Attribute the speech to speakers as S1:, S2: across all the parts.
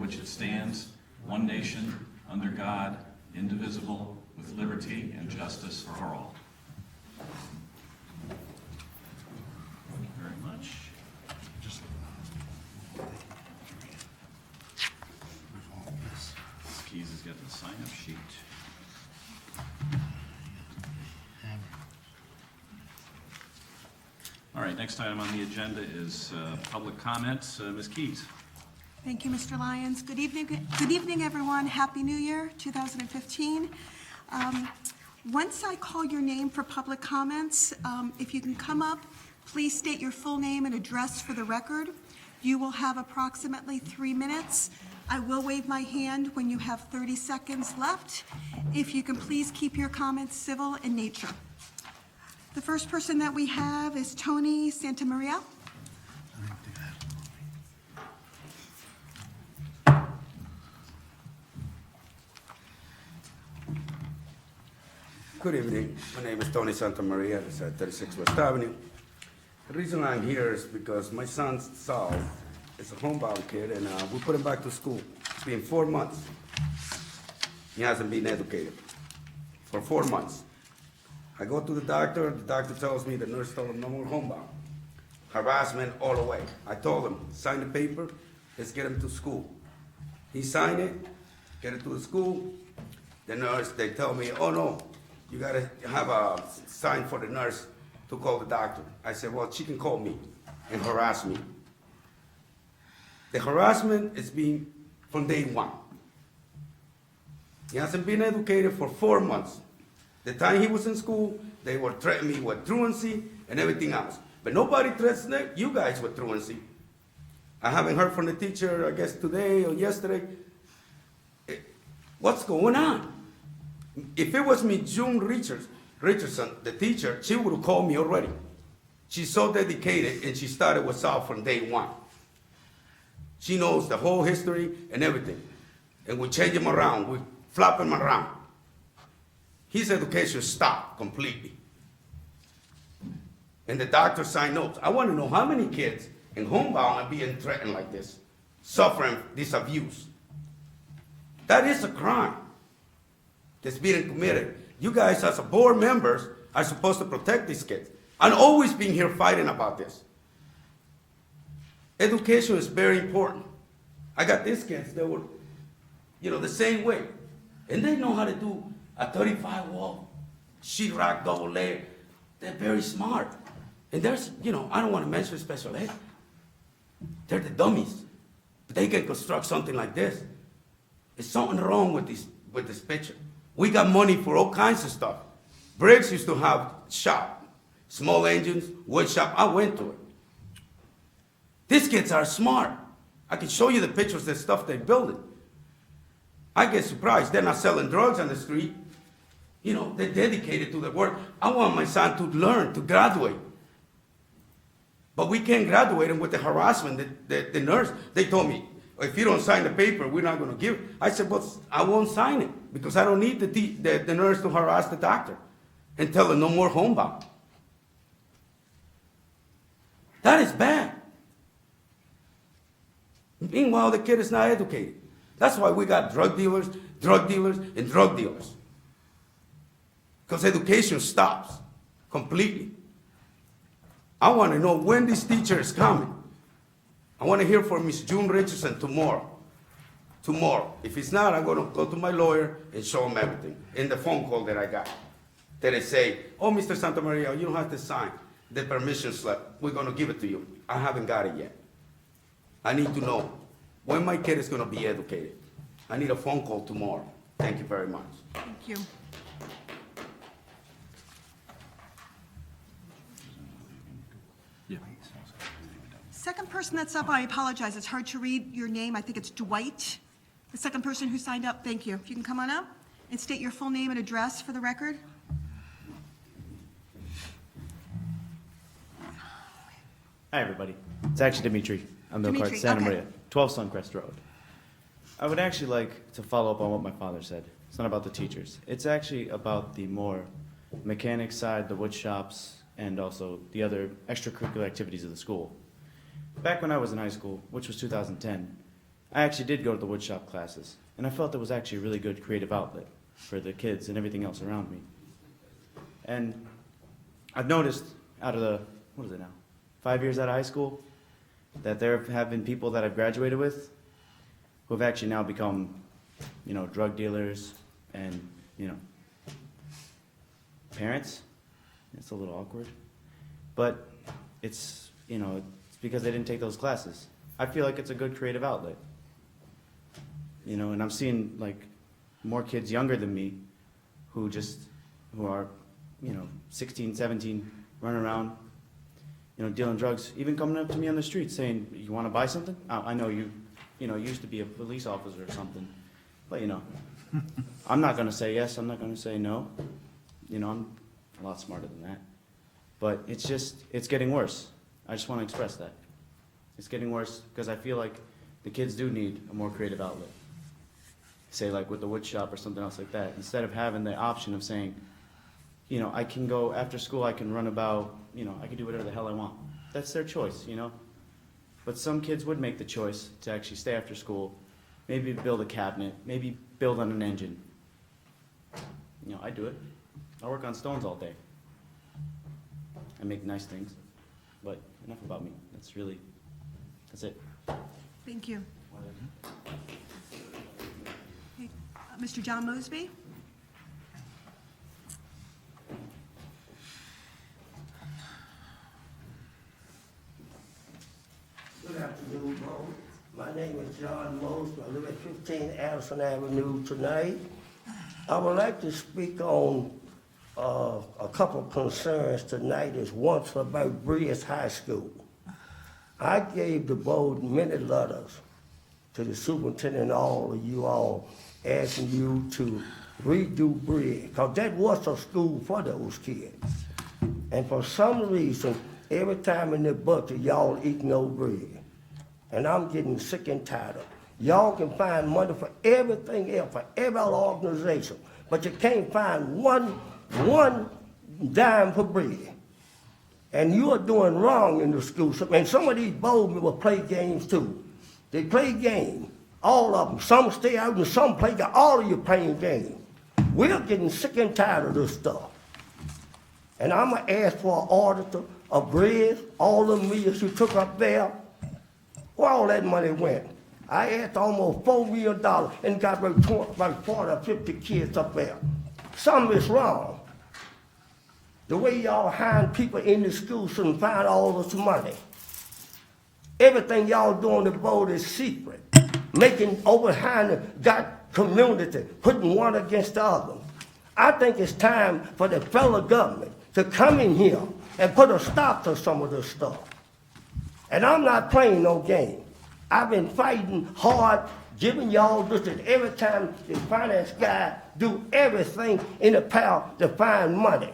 S1: which it stands, one nation, under God, indivisible, with liberty and justice for all. Thank you very much. Keys has got the sign-up sheet. All right, next item on the agenda is public comments. Ms. Keys.
S2: Thank you, Mr. Lyons. Good evening, everyone. Happy New Year, 2015. Once I call your name for public comments, if you can come up, please state your full name and address for the record. You will have approximately 3 minutes. I will wave my hand when you have 30 seconds left. If you can please keep your comments civil in nature. The first person that we have is Tony Santamaria.
S3: Good evening. My name is Tony Santamaria. It's at 36 West Avenue. The reason I'm here is because my son, Saul, is a homebound kid, and we put him back to school. It's been 4 months. He hasn't been educated for 4 months. I go to the doctor tells me the nurse told him no more homebound. Harassment all the way. I told him, sign the paper, let's get him to school. He signed it, get it to the school. The nurse, they tell me, oh no, you gotta have a sign for the nurse to call the doctor. I said, well, she can call me and harass me. The harassment is being from day one. He hasn't been educated for 4 months. The time he was in school, they were threatening me with truancy and everything else. But nobody threatens you guys with truancy. I haven't heard from the teacher, I guess today or yesterday. What's going on? If it was me, June Richardson, the teacher, she would have called me already. She's so dedicated, and she started with Sal from day one. She knows the whole history and everything. And we change him around, we flop him around. His education stopped completely. And the doctor signed notes. I want to know how many kids in homebound are being threatened like this, suffering this abuse. That is a crime that's being committed. You guys, as board members, are supposed to protect these kids. I've always been here fighting about this. Education is very important. I got these kids that were, the same way. And they know how to do a 35 wall, sheetrock, double layer. They're very smart. And there's, I don't want to mention special ed. They're the dummies. But they can construct something like this. There's something wrong with this picture. We got money for all kinds of stuff. Briggs used to have shop, small engines, wood shop. I went to it. These kids are smart. I can show you the pictures of the stuff they're building. I get surprised. They're not selling drugs on the street. They're dedicated to the work. I want my son to learn, to graduate. But we can't graduate him with the harassment. The nurse, they told me, if you don't sign the paper, we're not going to give it. I said, well, I won't sign it because I don't need the nurse to harass the doctor and tell her no more homebound. That is bad. Meanwhile, the kid is not educated. That's why we got drug dealers, and drug dealers. Because education stops completely. I want to know when this teacher is coming. I want to hear from Miss June Richardson tomorrow. If it's not, I'm going to go to my lawyer and show him everything in the phone call that I got. That they say, oh, Mr. Santamaria, you don't have to sign the permission slip. We're going to give it to you. I haven't got it yet. I need to know when my kid is going to be educated. I need a phone call tomorrow. Thank you very much.
S2: Thank you.
S1: Yeah.
S2: Second person that's up, I apologize, it's hard to read your name. I think it's Dwight. The second person who signed up, thank you. If you can come on up and state your full name and address for the record.
S4: Hi, everybody. It's actually Dimitri. I'm the
S2: Dimitri,
S4: Santa
S2: okay.
S4: Maria, 12 Suncrest Road. I would actually like to follow up on what my father said. It's not about the teachers. It's actually about the more mechanic side, the wood shops, and also the other extracurricular activities of the school. Back when I was in high school, which was 2010, I actually did go to the woodshop classes, and I felt it was actually a really good creative outlet for the kids and everything else around me. And I've noticed out of the, what is it now, 5 years out of high school, that there have been people that I've graduated with who have actually now become, drug dealers and, parents. It's a little awkward. But it's because they didn't take those classes. I feel like it's a good creative outlet. And I'm seeing like more kids younger than me who are, 16, 17, running around, dealing drugs, even coming up to me on the street saying, "You want to buy something? I know you used to be a police officer or something." But, I'm not going to say yes, I'm not going to say no. I'm a lot smarter than that. But it's getting worse. I just want to express that. It's getting worse because I feel like the kids do need a more creative outlet. Say like with the wood shop or something else like that. Instead of having the option of saying, I can go after school, I can run about, I can do whatever the hell I want. That's their choice, But some kids would make the choice to actually stay after school, maybe build a cabinet, maybe build on an engine. I do it. I work on stones all day. I make nice things. But enough about me. That's it.
S2: Thank you. Okay, Mr. John Mosby?
S5: Good afternoon, Bo. My name is John Mosby. I live at 15 Addison Avenue tonight. I would like to speak on a couple of concerns tonight. Is once about Bridge High School. I gave the board many letters to the superintendent and all of you all asking you to redo Bridge, because that was a school for those kids. And for some reason, every time in the budget, y'all eat no bread. And I'm getting sick and tired of it. Y'all can find money for everything else, for every other organization, but you can't find one dime for bread. And you are doing wrong in the school. And some of these board members play games too. They play games, all of them. Some stay out and some play games. All of you playing games. We're getting sick and tired of this stuff. And I'm going to ask for an auditor of bread, all the millions you took up there, where all that money went. I asked almost $4 million and got about 40 or 50 kids up there. Something is wrong. The way y'all hiring people in the schools and find all this money. Everything y'all doing the board is secret. Making got community, putting one against the other. I think it's time for the federal government to come in here and put a stop to some of this stuff. And I'm not playing no game. I've been fighting hard, giving y'all this, and every time the finance guy do everything in the power to find money.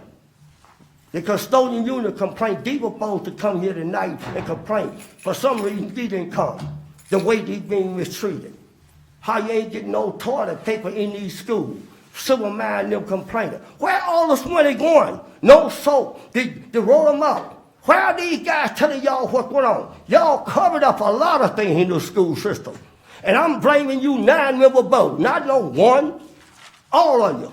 S5: The custodian union complained. They were supposed to come here tonight and complain. For some reason, they didn't come. The way they being mistreated. How you ain't getting no toilet paper in these schools. Civil mind them complaining. Where all this money going? No soap. They roll them out. Where are these guys telling y'all what's going on? Y'all covered up a lot of things in the school system. And I'm blaming you 9-member board, not no one. All of you.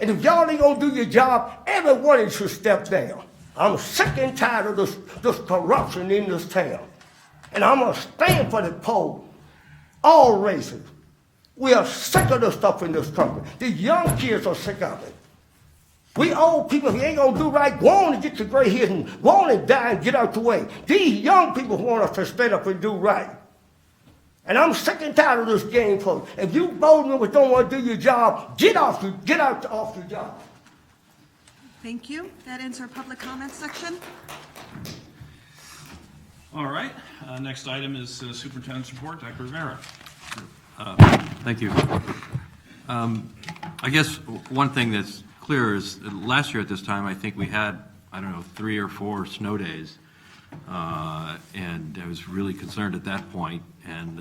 S5: And if y'all ain't gonna do your job, every one of you should step down. I'm sick and tired of this corruption in this town. And I'm gonna stand for the poor, all races. We are sick of this stuff in this country. The young kids are sick of it. We old people who ain't gonna do right, go on and get your gray hairs and go on and die and get out the way. These young people want us to stand up and do right. And I'm sick and tired of this game, folks. If you board members don't want to do your job, get out your job.
S2: Thank you. That ends our public comment section.
S1: All right, next item is Superintendent's report. Dr. Rivera.
S6: Thank you. I guess one thing that's clear is that last year at this time, I think we had, 3 or 4 snow days. And I was really concerned at that point, and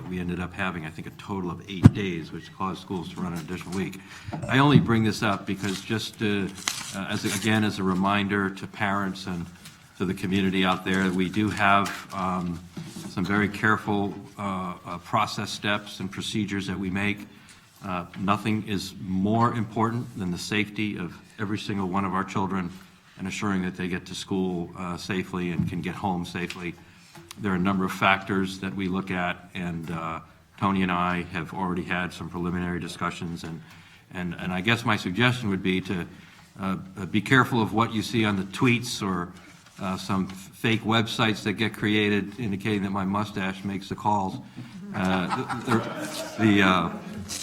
S6: we ended up having, I think, a total of 8 days, which caused schools to run an additional week. I only bring this up because just as a reminder to parents and to the community out there, we do have some very careful process steps and procedures that we make. Nothing is more important than the safety of every single one of our children and assuring that they get to school safely and can get home safely. There are a number of factors that we look at, and Tony and I have already had some preliminary discussions, and I guess my suggestion would be to be careful of what you see on the tweets or some fake websites that get created indicating that my mustache makes the calls. The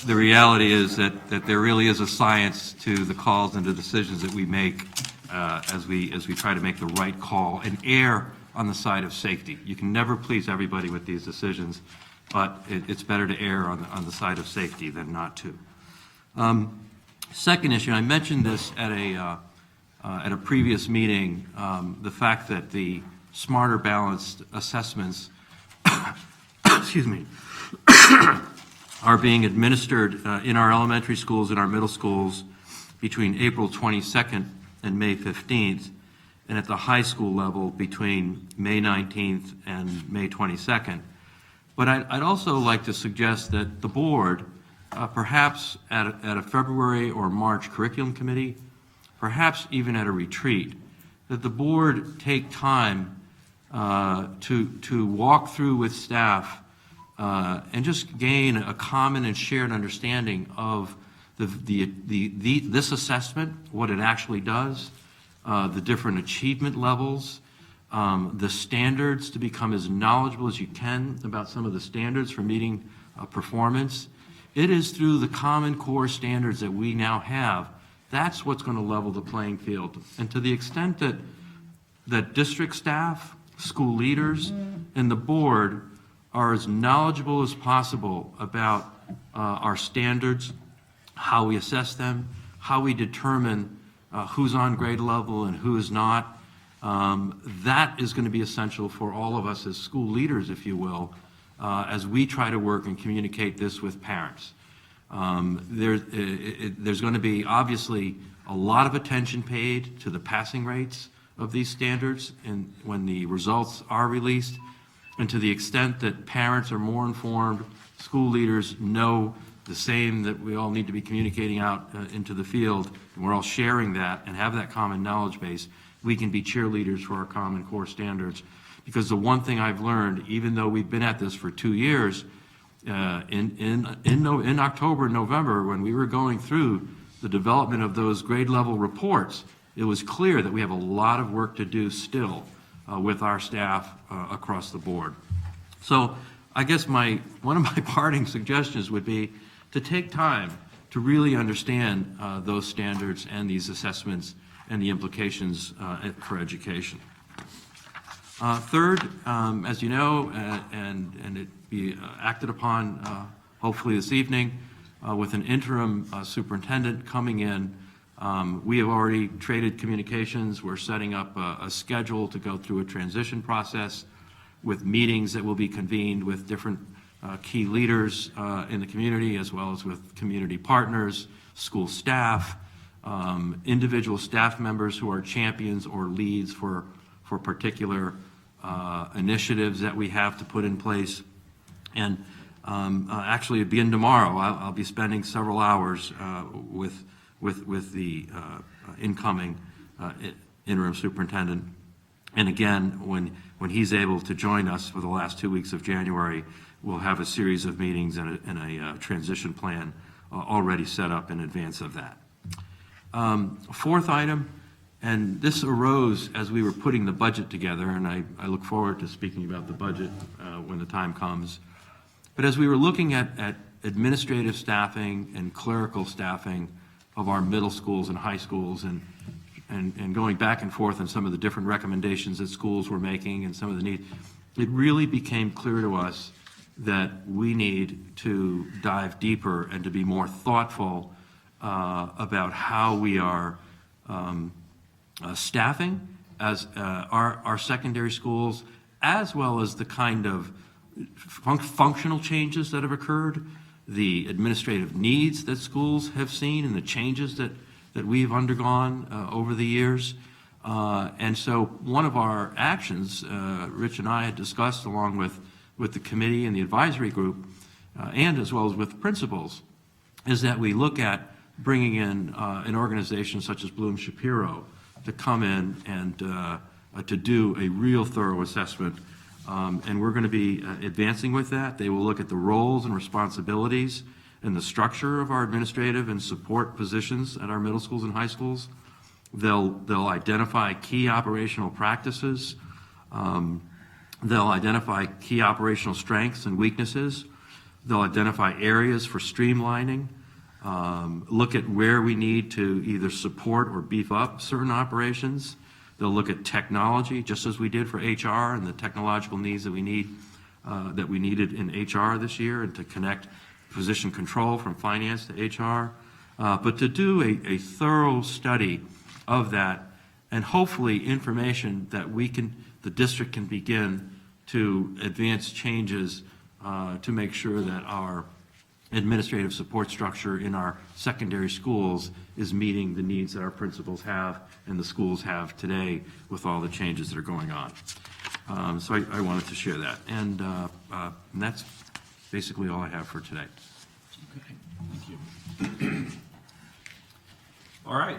S6: reality is that there really is a science to the calls and the decisions that we make as we try to make the right call and err on the side of safety. You can never please everybody with these decisions, but it's better to err on the side of safety than not to. Second issue, I mentioned this at a previous meeting, the fact that the smarter balanced assessments excuse me, are being administered in our elementary schools and our middle schools between April 22nd and May 15th, and at the high school level between May 19th and May 22nd. But I'd also like to suggest that the board, perhaps at a February or March curriculum committee, perhaps even at a retreat, that the board take time to walk through with staff and just gain a common and shared understanding of this assessment, what it actually does, the different achievement levels, the standards, to become as knowledgeable as you can about some of the standards for meeting performance. It is through the Common Core standards that we now have, that's what's going to level the playing field. And to the extent that district staff, school leaders, and the board are as knowledgeable as possible about our standards, how we assess them, how we determine who's on grade level and who is not, that is going to be essential for all of us as school leaders, if you will, as we try to work and communicate this with parents. There's going to be obviously a lot of attention paid to the passing rates of these standards and when the results are released, and to the extent that parents are more informed, school leaders know the same, that we all need to be communicating out into the field, and we're all sharing that and have that common knowledge base, we can be cheerleaders for our Common Core standards. Because the one thing I've learned, even though we've been at this for 2 years, in October and November, when we were going through the development of those grade level reports, it was clear that we have a lot of work to do still with our staff across the board. So I guess one of my parting suggestions would be to take time to really understand those standards and these assessments and the implications for education. Third, as you know, and it be acted upon hopefully this evening, with an interim superintendent coming in, we have already traded communications. We're setting up a schedule to go through a transition process with meetings that will be convened with different key leaders in the community, as well as with community partners, school staff, individual staff members who are champions or leads for particular initiatives that we have to put in place. And actually, it'll begin tomorrow. I'll be spending several hours with the incoming interim superintendent. And again, when he's able to join us for the last 2 weeks of January, we'll have a series of meetings and a transition plan already set up in advance of that. Fourth item, and this arose as we were putting the budget together, and I look forward to speaking about the budget when the time comes. But as we were looking at administrative staffing and clerical staffing of our middle schools and high schools, and going back and forth on some of the different recommendations that schools were making and some of the needs, it really became clear to us that we need to dive deeper and to be more thoughtful about how we are staffing as our secondary schools, as well as the kind of functional changes that have occurred, the administrative needs that schools have seen, and the changes that we've undergone over the years. And so one of our actions, Rich and I had discussed along with with the committee and the advisory group, and as well as with principals, is that we look at bringing in an organization such as Bloom Shapiro to come in and to do a real thorough assessment. And we're going to be advancing with that. They will look at the roles and responsibilities and the structure of our administrative and support positions at our middle schools and high schools. They'll identify key operational practices. They'll identify key operational strengths and weaknesses. They'll identify areas for streamlining. Look at where we need to either support or beef up certain operations. They'll look at technology, just as we did for HR and the technological needs that we needed in HR this year, and to connect position control from finance to HR. But to do a thorough study of that, and hopefully information that the district can begin to advance changes to make sure that our administrative support structure in our secondary schools is meeting the needs that our principals have and the schools have today with all the changes that are going on. So I wanted to share that. And that's basically all I have for today.
S1: Okay, thank you. All right,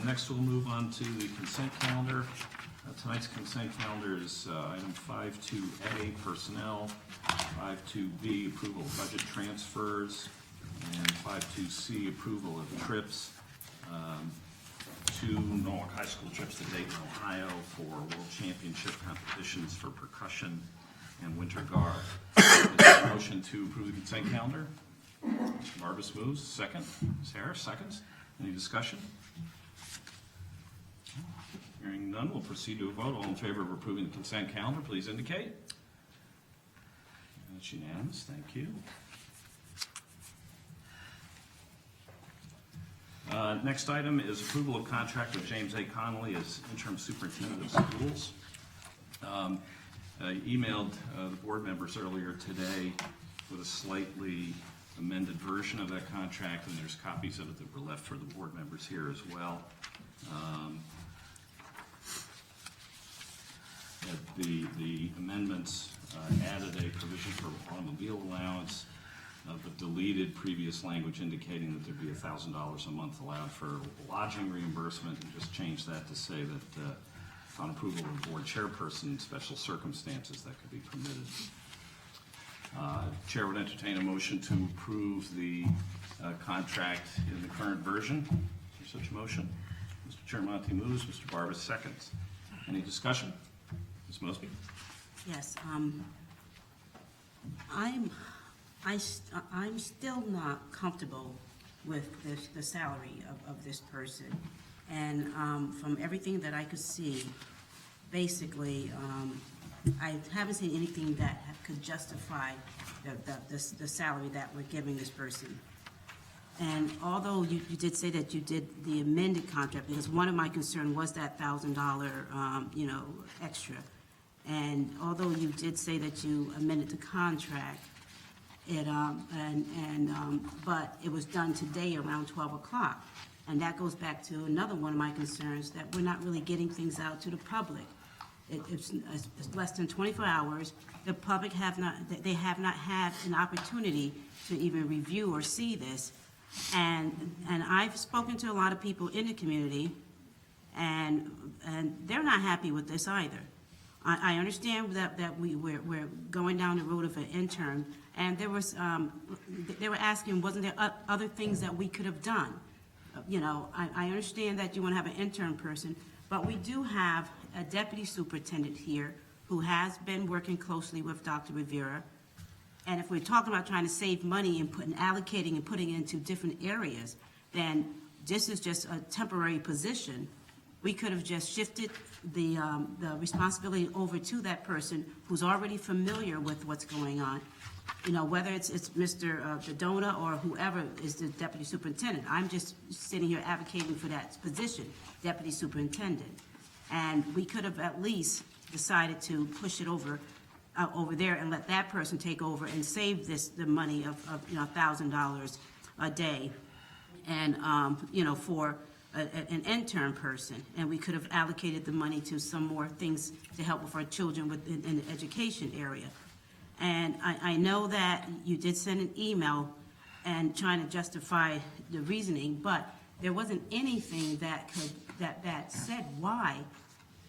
S1: next we'll move on to the consent calendar. Tonight's consent calendar is item 5.2A, personnel, 5.2B, approval of budget transfers, and 5.2C, approval of trips, 2 Norwalk High School trips to Dayton, Ohio for World Championship competitions for percussion and winter guard. Is there a motion to approve the consent calendar? Mr. Barbas moves, second. Ms. Harris, seconds. Any discussion? Hearing none, we'll proceed to a vote. All in favor of approving the consent calendar, please indicate. That's unanimous, thank you. Next item is approval of contract with James A. Connolly as interim superintendent of schools. I emailed the board members earlier today with a slightly amended version of that contract, and there's copies of it that were left for the board members here as well. The amendments added a provision for automobile allowance, but deleted previous language indicating that there'd be $1,000 a month allowed for lodging reimbursement, and just changed that to say that on approval of the board chairperson, in special circumstances, that could be permitted. Chair would entertain a motion to approve the contract in the current version. Is there such a motion? Mr. Chairmonti moves, Mr. Barbas seconds. Any discussion? Ms. Mosby?
S7: Yes, I'm still not comfortable with the salary of this person. And from everything that I could see, basically, I haven't seen anything that could justify the salary that we're giving this person. And although you did say that you did the amended contract, because one of my concerns was that $1,000, extra. And although you did say that you amended the contract, but it was done today around 12 o'clock. And that goes back to another one of my concerns, that we're not really getting things out to the public. It's less than 24 hours. The public have not had an opportunity to even review or see this. And I've spoken to a lot of people in the community, and they're not happy with this either. I understand that we're going down the road of an intern, and they were asking, wasn't there other things that we could have done? I understand that you want to have an intern person, but we do have a deputy superintendent here who has been working closely with Dr. Rivera. And if we're talking about trying to save money and allocating and putting it into different areas, then this is just a temporary position. We could have just shifted the responsibility over to that person who's already familiar with what's going on. Whether it's Mr. Dodona or whoever is the deputy superintendent. I'm just sitting here advocating for that position, deputy superintendent. And we could have at least decided to push it over there and let that person take over and save the money of $1,000 a day, and for an intern person, and we could have allocated the money to some more things to help with our children in the education area. And I know that you did send an email and trying to justify the reasoning, but there wasn't anything that said why,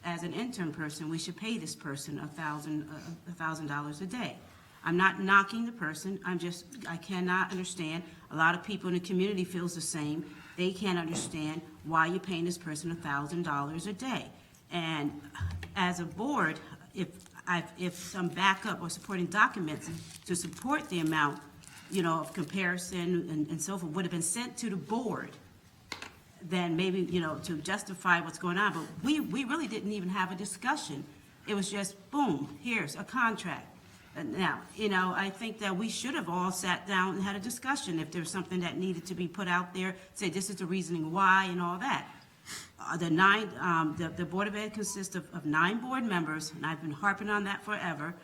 S7: as an intern person, we should pay this person $1,000 a day. I'm not knocking the person, I cannot understand. A lot of people in the community feels the same. They can't understand why you're paying this person $1,000 a day. And as a board, if some backup or supporting documents to support the amount, of comparison and so forth would have been sent to the board, then maybe, to justify what's going on. But we really didn't even have a discussion. It was just, boom, here's a contract. And now, I think that we should have all sat down and had a discussion if there's something that needed to be put out there, say this is the reasoning why and all that. The Board of Ed consists of 9 board members, and I've been harping on that forever,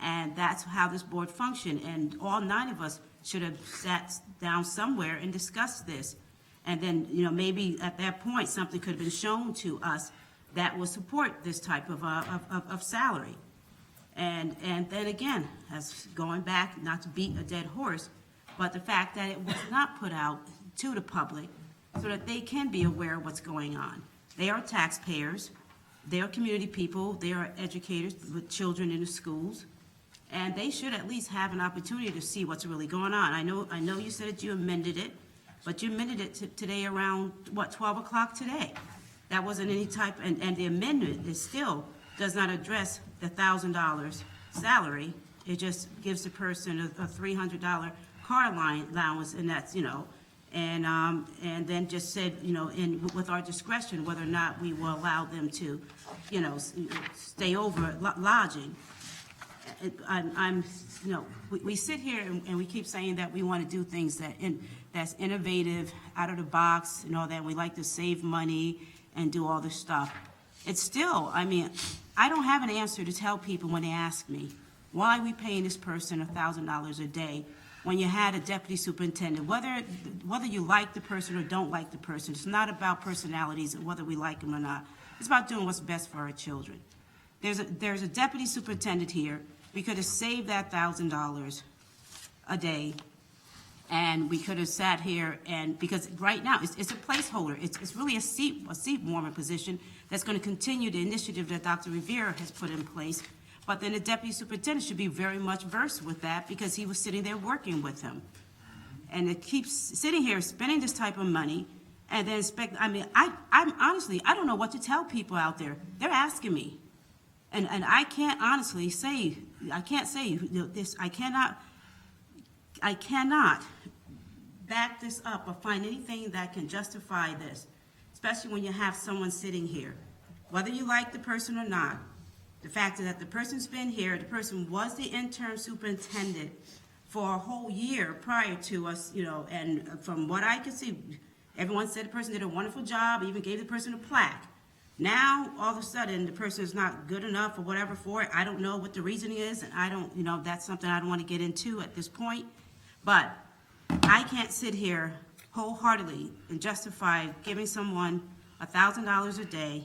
S7: and that's how this board functioned, and all 9 of us should have sat down somewhere and discussed this. And then, maybe at that point, something could have been shown to us that will support this type of salary. And then again, as going back, not to beat a dead horse, but the fact that it was not put out to the public so that they can be aware of what's going on. They are taxpayers, they are community people, they are educators with children in the schools, and they should at least have an opportunity to see what's really going on. I know you said that you amended it, but you amended it today around, 12 o'clock today. That wasn't any type, and the amendment is still does not address the $1,000 salary. It just gives the person a $300 car allowance, and that's, and then just said, with our discretion, whether or not we will allow them to, stay over lodging. We sit here and we keep saying that we want to do things that's innovative, out of the box, and all that. We like to save money and do all this stuff. It's still, I don't have an answer to tell people when they ask me, why are we paying this person $1,000 a day when you had a deputy superintendent? Whether you like the person or don't like the person, it's not about personalities and whether we like them or not. It's about doing what's best for our children. There's a deputy superintendent here. We could have saved that $1,000 a day, and we could have sat here and, because right now, it's a placeholder. It's really a seat warmer position that's going to continue the initiative that Dr. Rivera has put in place. But then the deputy superintendent should be very much versed with that because he was sitting there working with him. And it keeps sitting here spending this type of money and then I'm honestly, I don't know what to tell people out there. They're asking me. And I can't honestly say, this, I cannot back this up or find anything that can justify this, especially when you have someone sitting here. Whether you like the person or not, the fact that the person's been here, the person was the interim superintendent for a whole year prior to us, and from what I can see, everyone said the person did a wonderful job, even gave the person a plaque. Now, all of a sudden, the person is not good enough or whatever for it. I don't know what the reasoning is, and I don't, that's something I don't want to get into at this point. But I can't sit here wholeheartedly and justify giving someone $1,000 a day.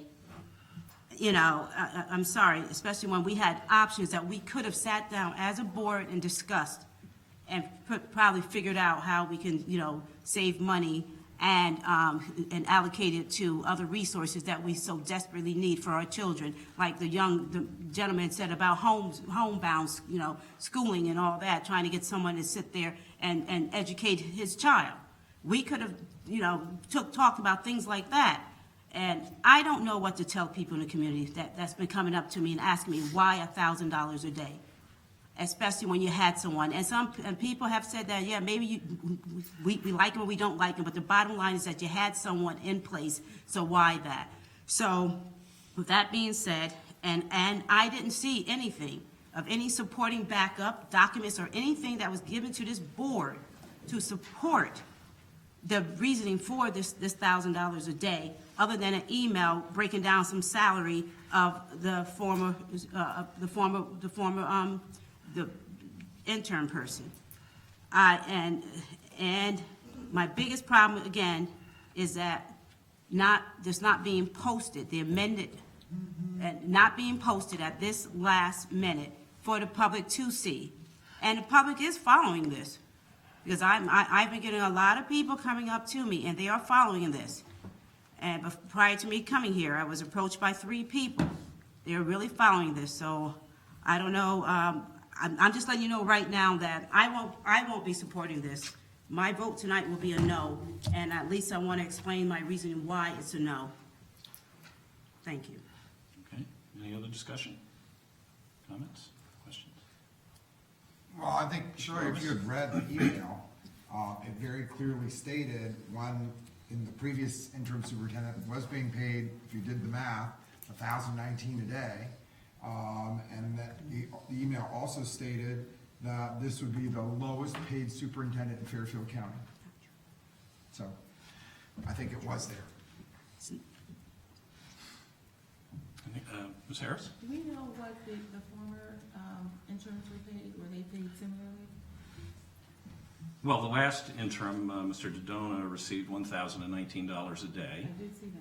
S7: I'm sorry, especially when we had options that we could have sat down as a board and discussed and probably figured out how we can, save money and allocate it to other resources that we so desperately need for our children, like the gentleman said about homebound, schooling and all that, trying to get someone to sit there and educate his child. We could have, talked about things like that. And I don't know what to tell people in the community that's been coming up to me and asking me why $1,000 a day, especially when you had someone. And people have said that, yeah, maybe we like him or we don't like him, but the bottom line is that you had someone in place, so why that? So with that being said, and I didn't see anything of any supporting backup documents or anything that was given to this board to support the reasoning for this $1,000 a day, other than an email breaking down some salary of the intern person. And my biggest problem again is that just not being posted, the amended, and not being posted at this last minute for the public to see. And the public is following this. Because I've been getting a lot of people coming up to me, and they are following this. And prior to me coming here, I was approached by 3 people. They're really following this, so I don't know. I'm just letting you know right now that I won't be supporting this. My vote tonight will be a no, and at least I want to explain my reasoning why it's a no. Thank you.
S1: Okay, any other discussion? Comments, questions?
S8: Well, I think, sure, if you had read the email, it very clearly stated when, in the previous interim superintendent was being paid, if you did the math, $1,019 a day. And that the email also stated that this would be the lowest paid superintendent in Fairfield County. So, I think it was there.
S1: Ms. Harris?
S9: Do we know what the former interns were paid? Were they paid similarly?
S1: Well, the last interim, Mr. Dodona received $1,019 a day.
S9: I did see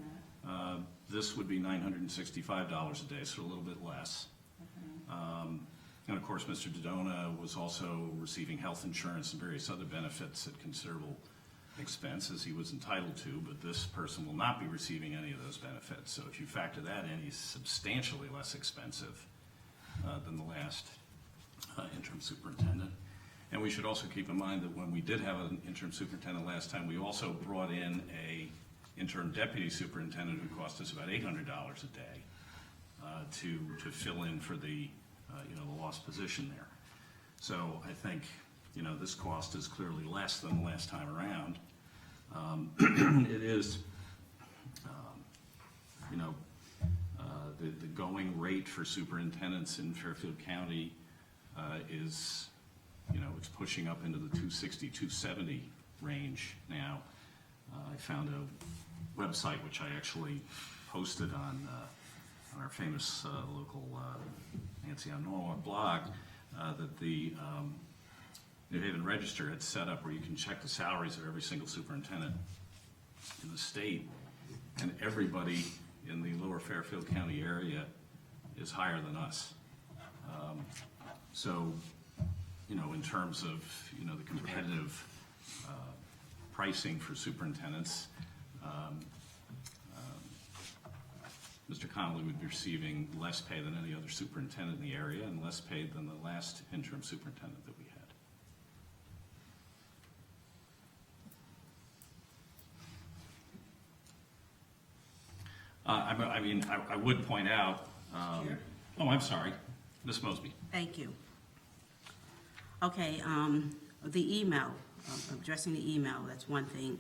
S9: that.
S1: This would be $965 a day, so a little bit less.
S9: Okay.
S1: And of course, Mr. Dodona was also receiving health insurance and various other benefits at considerable expense, as he was entitled to, but this person will not be receiving any of those benefits. So if you factor that in, he's substantially less expensive than the last interim superintendent. And we should also keep in mind that when we did have an interim superintendent last time, we also brought in a interim deputy superintendent who cost us about $800 a day to fill in for the the lost position there. So I think this cost is clearly less than the last time around. It is the going rate for superintendents in Fairfield County is it's pushing up into the 260, 270 range now. I found a website which I actually posted on our famous local Nancy on Norwalk blog that the New Haven Register had set up where you can check the salaries of every single superintendent in the state, and everybody in the lower Fairfield County area is higher than us. So, in terms of, the competitive pricing for superintendents, Mr. Connolly would be receiving less pay than any other superintendent in the area and less paid than the last interim superintendent that we had. I would point out, oh, I'm sorry, Ms. Mosby.
S7: Thank you. Okay, the email, addressing the email, that's one thing.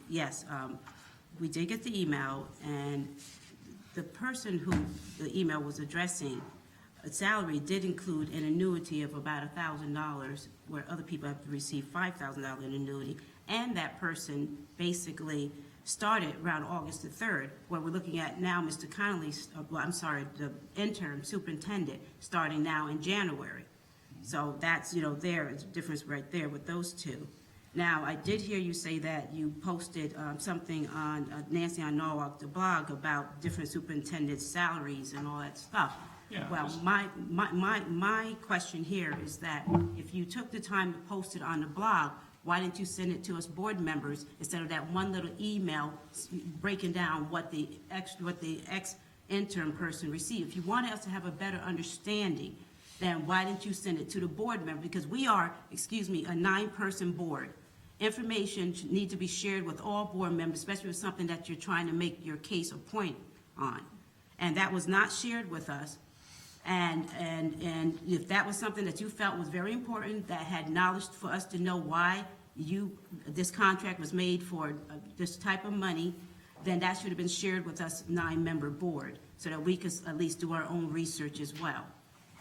S7: Yes, we did get the email, and the person who the email was addressing, salary did include an annuity of about $1,000, where other people have to receive $5,000 in annuity, and that person basically started around August the 3rd, where we're looking at now Mr. Connolly's, the interim superintendent, starting now in January. So that's, there's a difference right there with those two. Now, I did hear you say that you posted something on Nancy on Norwalk, the blog, about different superintendents' salaries and all that stuff.
S1: Yeah,
S7: Well, my question here is that if you took the time to post it on the blog, why didn't you send it to us board members instead of that one little email breaking down what the ex-intern person received? If you wanted us to have a better understanding, then why didn't you send it to the board member? Because we are, a 9-person board. Information should need to be shared with all board members, especially with something that you're trying to make your case or point on. And that was not shared with us. And if that was something that you felt was very important, that had knowledge for us to know why this contract was made for this type of money, then that should have been shared with us 9-member board so that we could at least do our own research as well.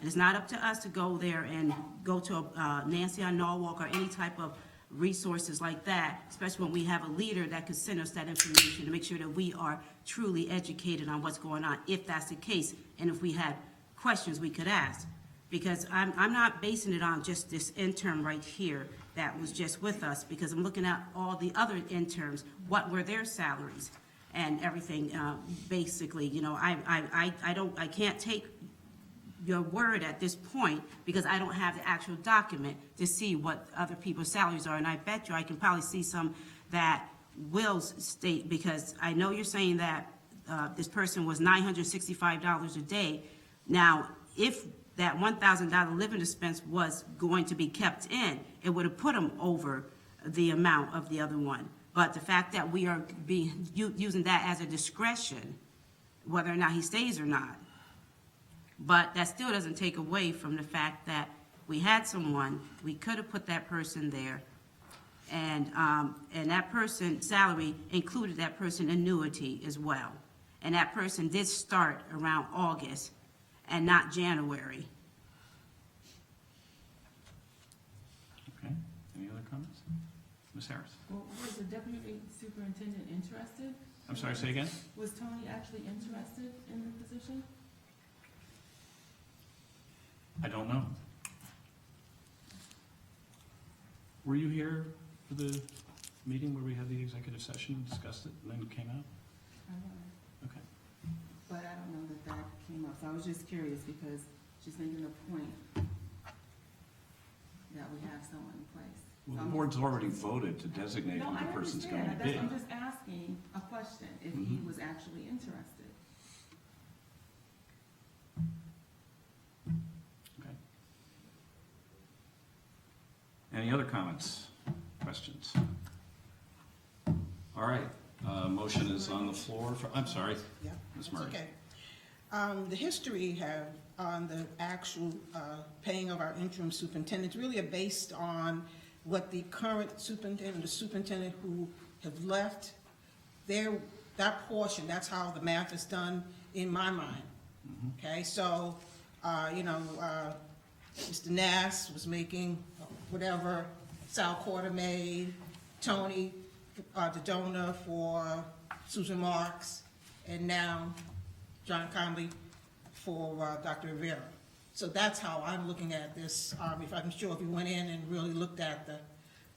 S7: And it's not up to us to go there and go to Nancy on Norwalk or any type of resources like that, especially when we have a leader that could send us that information to make sure that we are truly educated on what's going on, if that's the case, and if we had questions we could ask. Because I'm not basing it on just this intern right here that was just with us, because I'm looking at all the other interns, what were their salaries and everything, basically, I can't take your word at this point, because I don't have the actual document to see what other people's salaries are, and I bet you I can probably see some that will state, because I know you're saying that this person was $965 a day. Now, if that $1,000 living expense was going to be kept in, it would have put them over the amount of the other one. But the fact that we are using that as a discretion, whether or not he stays or not, but that still doesn't take away from the fact that we had someone, we could have put that person there, and that person's salary included that person annuity as well. And that person did start around August and not January.
S1: Okay, any other comments? Ms. Harris?
S9: Well, was the deputy superintendent interested?
S1: I'm sorry, say again?
S9: Was Tony actually interested in the position?
S1: I don't know. Were you here for the meeting where we had the executive session and discussed it and then it came out?
S9: I don't know,
S1: Okay.
S9: but I don't know that came up, so I was just curious because she's making a point that we have someone in place.
S1: Well,
S9: So
S1: the
S9: I'm-
S1: board's already voted to designate
S9: No,
S1: who
S9: I
S1: the person's going to
S9: understand.
S1: be.
S9: I'm just asking a question, if he
S1: Mhm.
S9: was actually interested.
S1: Okay. Any other comments, questions? All right, motion is on the floor for, I'm sorry,
S10: Yeah,
S1: Ms.
S10: that's
S1: Murray.
S10: okay. The history on the actual paying of our interim superintendents really are based on what the current superintendent, the superintendent who have left, that portion, that's how the math is done in my mind. Okay, so, Mr. Nass was making whatever Sal Quarter made, Tony, the donor for Susan Marks, and now John Conley for Dr. Rivera. So that's how I'm looking at this. I'm sure if you went in and really looked at the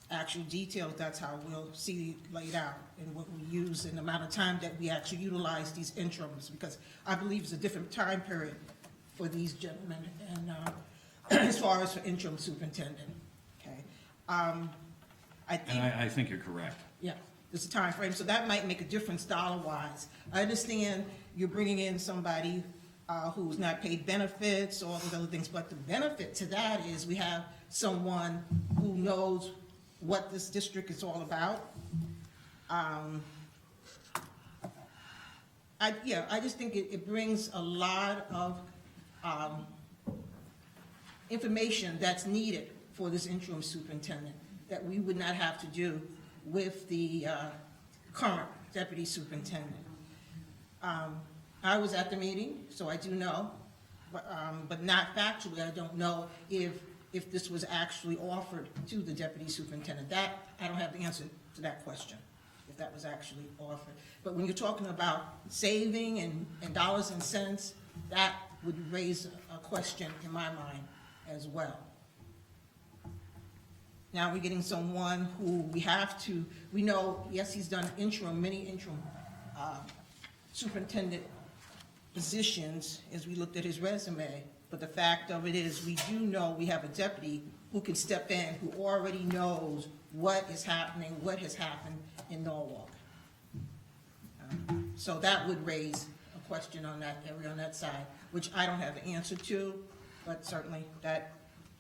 S10: actual details, that's how we'll see it laid out and what we use and the amount of time that we actually utilize these interims, because I believe it's a different time period for these gentlemen and as far as for interim superintendent, okay? I think.
S1: And I think you're correct.
S10: Yeah, there's a time frame, so that might make a difference dollar-wise. I understand you're bringing in somebody who's not paid benefits or those other things, but the benefit to that is we have someone who knows what this district is all about. I just think it brings a lot of information that's needed for this interim superintendent that we would not have to do with the current deputy superintendent. I was at the meeting, so I do know, but not factually, I don't know if this was actually offered to the deputy superintendent. That, I don't have the answer to that question, if that was actually offered. But when you're talking about saving and dollars and cents, that would raise a question in my mind as well. Now we're getting someone who we know, yes, he's done many interim superintendent positions as we looked at his resume, but the fact of it is we do know we have a deputy who can step in, who already knows what is happening, what has happened in Norwalk. So that would raise a question on that area, on that side, which I don't have the answer to, but certainly that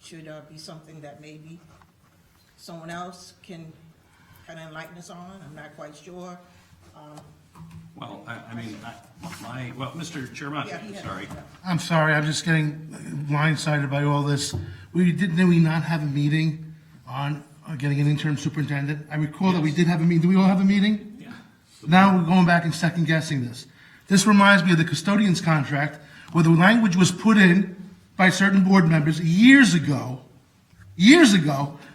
S10: should be something that maybe someone else can kind of enlighten us on. I'm not quite sure.
S1: Well, Mr. Chairman,
S10: Yeah, he had-
S1: sorry.
S11: I'm sorry, I'm just getting blindsided by all this. Did we not have a meeting on getting an interim superintendent? I recall that we did have a meeting. Do we all have a meeting?
S1: Yeah.
S11: Now we're going back and second guessing this. This reminds me of the custodian's contract, where the language was put in by certain board members years ago,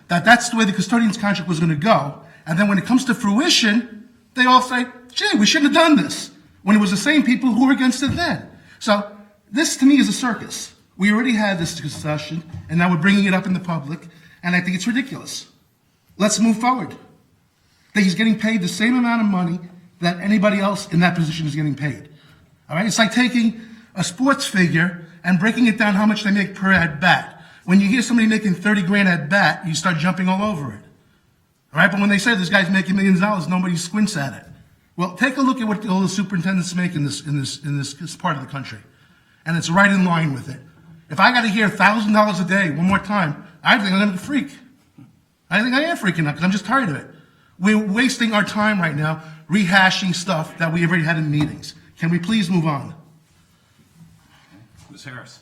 S11: that that's the way the custodian's contract was going to go. And then when it comes to fruition, they all say, gee, we shouldn't have done this, when it was the same people who were against it then. So this, to me, is a circus. We already had this discussion, and now we're bringing it up in the public, and I think it's ridiculous. Let's move forward. That he's getting paid the same amount of money that anybody else in that position is getting paid. All right? It's like taking a sports figure and breaking it down how much they make per at bat. When you hear somebody making 30 grand at bat, you start jumping all over it. All right, but when they say this guy's making millions of dollars, nobody squints at it. Well, take a look at what all the superintendents make in this part of the country, and it's right in line with it. If I got to hear $1,000 a day one more time, I think I'm going to freak. I think I am freaking out because I'm just tired of it. We're wasting our time right now rehashing stuff that we already had in meetings. Can we please move on?
S1: Ms. Harris?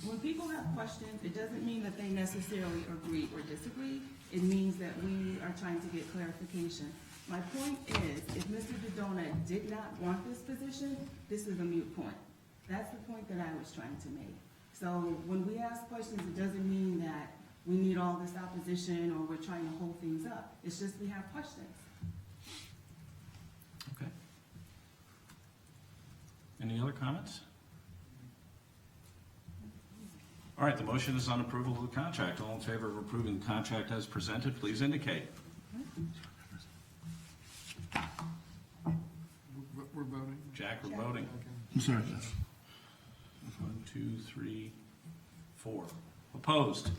S9: When people have questions, it doesn't mean that they necessarily agree or disagree. It means that we are trying to get clarification. My point is, if Mr. Dodona did not want this position, this is a moot point. That's the point that I was trying to make. So when we ask questions, it doesn't mean that we need all this opposition or we're trying to hold things up. It's just we have questions.
S1: Okay. Any other comments? All right, the motion is on approval of the contract. All in favor of approving the contract as presented, please indicate.
S8: We're voting.
S1: Jack, we're voting.
S11: I'm sorry.
S1: 1, 2, 3, 4. Opposed?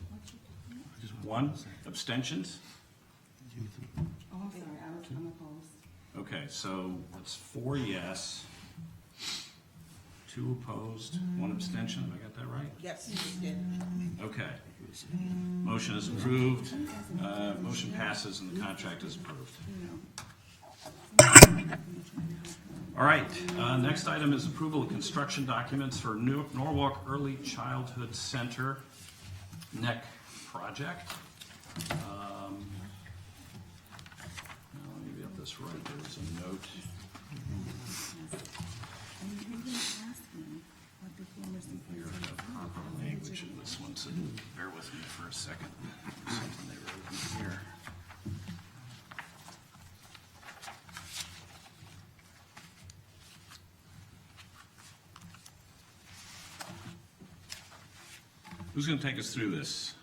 S1: 1. Abstentions?
S9: Oh, I'm sorry, I'm opposed.
S1: Okay, so it's 4 yes, 2 opposed, 1 abstention. Have I got that right?
S10: Yes, you did.
S1: Okay. Motion is approved. Motion passes and the contract is approved. All right, next item is approval of construction documents for Norwalk Early Childhood Center NEC project. Now, let me get this right. There's a note. Here, I have proper language in this one, so bear with me for a second. Something they wrote in here. Who's going to take us through this?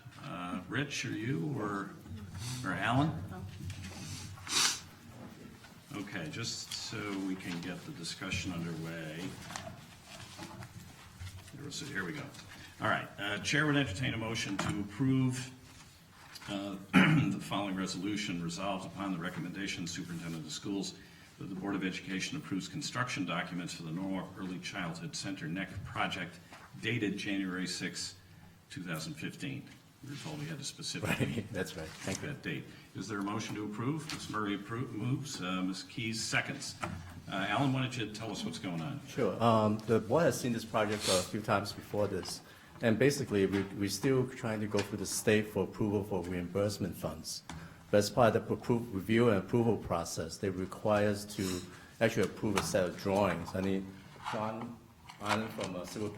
S1: Rich, or you, or Alan? Okay, just so we can get the discussion underway. Here we go. All right, Chair would entertain a motion to approve the following resolution. Resolved upon the recommendation of the Superintendent of Schools that the Board of Education approves construction documents for the Norwalk Early Childhood Center NEC project dated January 6, 2015. We were told we had to specifically.
S12: Right, that's right. Thank you.
S1: That date. Is there a motion to approve? Ms. Murray moves. Ms. Keys seconds. Alan, why don't you tell us what's going on?
S12: Sure. The board has seen this project a few times before this, and basically we're still trying to go through the state for approval for reimbursement funds. But as part of the review and approval process, they require us to actually approve a set of drawings. I mean, John Island from Civil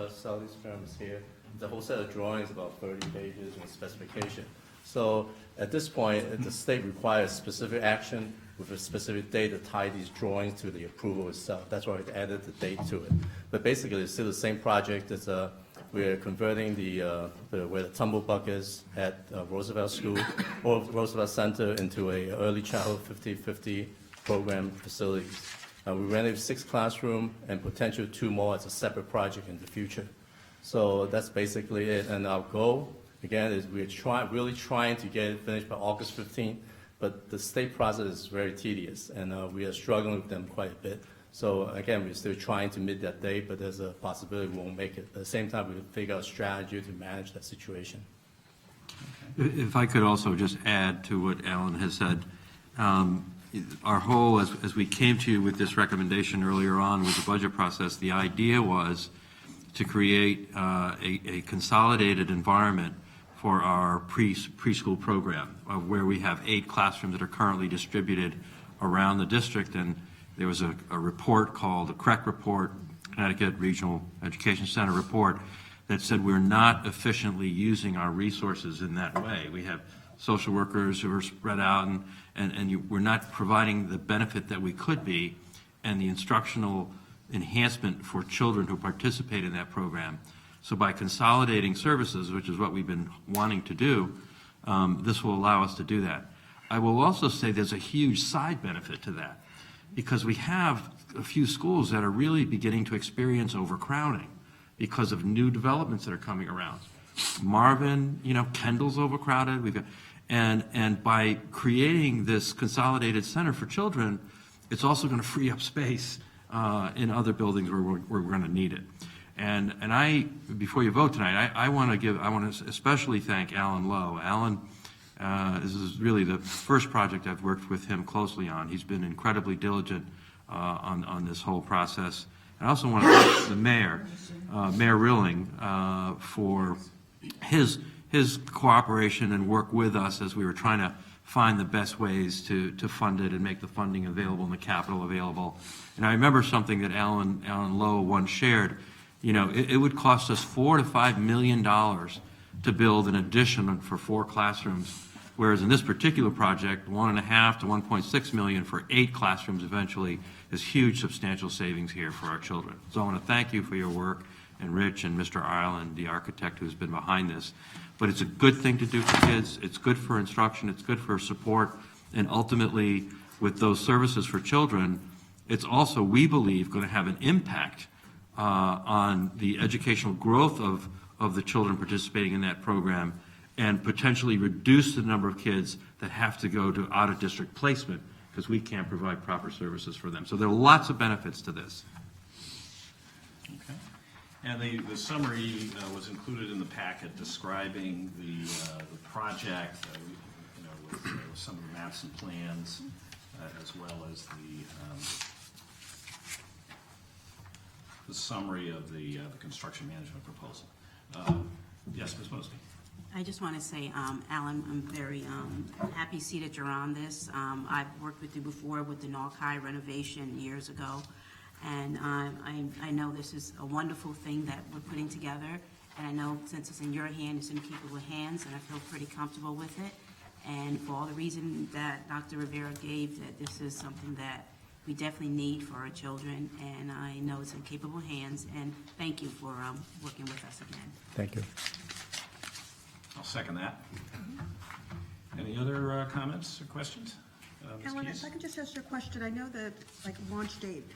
S12: Studies firm is here. The whole set of drawings, about 30 pages with specification. So at this point, the state requires specific action with a specific date to tie these drawings to the approval itself. That's why we added the date to it. But basically, it's still the same project. It's we're converting where the tumble buck is at Roosevelt School or Roosevelt Center into a early childhood 50-50 program facilities. We rented 6 classrooms and potential 2 more as a separate project in the future. So that's basically it. And our goal, again, is we're really trying to get it finished by August 15th, but the state process is very tedious, and we are struggling with them quite a bit. So again, we're still trying to meet that date, but there's a possibility we won't make it. At the same time, we'll figure out a strategy to manage that situation.
S6: If I could also just add to what Alan has said, our whole, as we came to you with this recommendation earlier on with the budget process, the idea was to create a consolidated environment for our preschool program, where we have 8 classrooms that are currently distributed around the district. And there was a report called the CREC report, Connecticut Regional Education Center report, that said we're not efficiently using our resources in that way. We have social workers who are spread out, and we're not providing the benefit that we could be, and the instructional enhancement for children who participate in that program. So by consolidating services, which is what we've been wanting to do, this will allow us to do that. I will also say there's a huge side benefit to that, because we have a few schools that are really beginning to experience overcrowding. because of new developments that are coming around. Marvin, Kendall's overcrowded, and by creating this consolidated center for children, it's also going to free up space in other buildings where we're going to need it. And I, before you vote tonight, I want to especially thank Alan Lowe. Alan, this is really the first project I've worked with him closely on. He's been incredibly diligent on this whole process. And I also want to thank the mayor, Mayor Rilling, for his cooperation and work with us as we were trying to find the best ways to fund it and make the funding available and the capital available. And I remember something that Alan Lowe once shared. It would cost us $4 to $5 million to build an addition for 4 classrooms, whereas in this particular project, $1.5 to $1.6 million for 8 classrooms eventually is huge, substantial savings here for our children. So I want to thank you for your work, and Rich and Mr. Ireland, the architect who's been behind this. But it's a good thing to do for kids. It's good for instruction. It's good for support. And ultimately, with those services for children, it's also, we believe, going to have an impact on the educational growth of the children participating in that program, and potentially reduce the number of kids that have to go to out-of-district placement because we can't provide proper services for them. So there are lots of benefits to this.
S1: Okay. And the summary was included in the packet describing the project, with some of the maps and plans, as well as the summary of the construction management proposal. Yes, Ms. Mosby.
S7: I just want to say, Alan, I'm very happy to see that you're on this. I've worked with you before with the Norwalk High renovation years ago, and I know this is a wonderful thing that we're putting together, and I know since it's in your hand, it's in capable hands, and I feel pretty comfortable with it. And for all the reason that Dr. Rivera gave, that this is something that we definitely need for our children, and I know it's in capable hands, and thank you for working with us again.
S12: Thank you.
S1: I'll second that. Any other comments or questions? Ms.
S2: Ellen,
S1: Keyes?
S2: if I could just ask you a question. I know the launch date,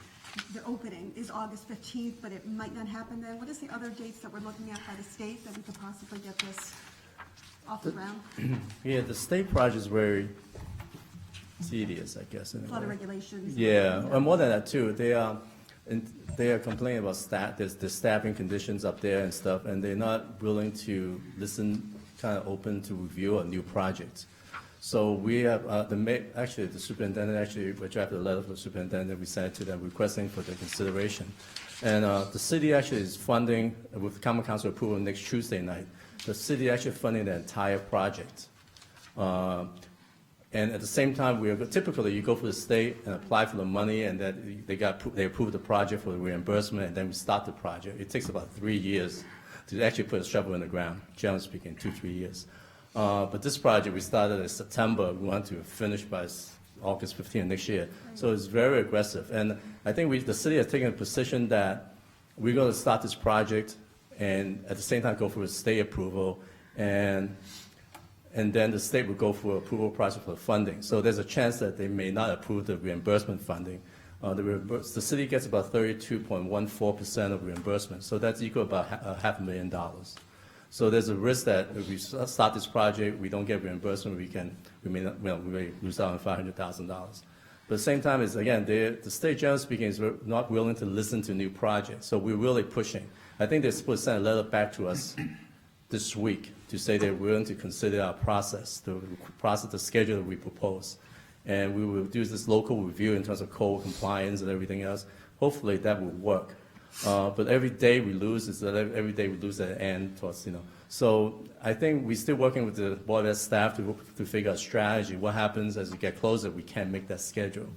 S2: the opening is August 15th, but it might not happen then. What is the other dates that we're looking at by the state that we could possibly get this off the ground?
S12: Yeah, the state project is very tedious, I guess. In
S2: A lot of
S12: way.
S2: regulations.
S12: Yeah, and more than that too, they are complaining about the staffing conditions up there and stuff, and they're not willing to listen, kind of open to review a new project. So we have, the superintendent we drafted a letter for the superintendent, we sent it to them requesting for their consideration. And the city actually is funding, with common council approval next Tuesday night, the city actually funding the entire project. And at the same time, typically you go for the state and apply for the money, and that they approve the project for the reimbursement, and then we start the project. It takes about 3 years to actually put a shovel in the ground, generally speaking, 2-3 years. But this project, we started in September. We want to finish by August 15th next year. So it's very aggressive. And I think the city has taken a position that we're going to start this project and at the same time go for a state approval, and then the state will go for approval process for the funding. So there's a chance that they may not approve the reimbursement funding. The city gets about 32.14% of reimbursement, so that's equal to about $500,000. So there's a risk that if we start this project, we don't get reimbursement, we may lose out on $500,000. But at the same time, the state, generally speaking, is not willing to listen to new projects. So we're really pushing. I think they're supposed to send a letter back to us this week to say they're willing to consider our process, the schedule that we propose. And we will do this local review in terms of code compliance and everything else. Hopefully that will work. But every day we lose at the end towards, So I think we're still working with the Board of Ed staff to figure out a strategy. What happens as we get closer, we can't make that schedule.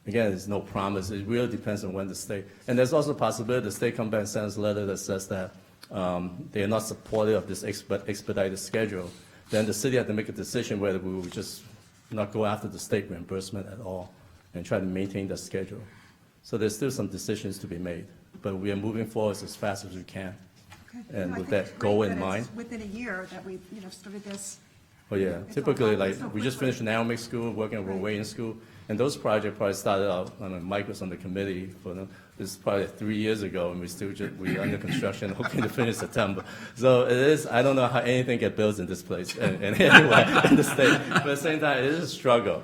S12: Again, there's no promise. It really depends on when the state, and there's also a possibility the state comes back and sends a letter that says that they are not supportive of this expedited schedule. Then the city has to make a decision whether we will just not go after the state reimbursement at all and try to maintain that schedule. So there's still some decisions to be made, but we are moving forward as fast as we can.
S2: Okay.
S12: And
S2: I
S12: with
S2: think
S12: that
S2: it's
S12: goal
S2: great
S12: in
S2: that
S12: mind.
S2: it's within a year that we, started this
S12: Oh, yeah,
S2: It's
S12: typically,
S2: all
S12: like,
S2: so
S12: we just
S2: quickly.
S12: finished an Almec school, working on Wayne School, and those projects probably started out, I don't know, Mike was on the committee for them, this is probably 3 years ago, and we're under construction, hoping to finish September. So it is, I don't know how anything get built in this place, and anywhere in the state, but at the same time, it is a struggle.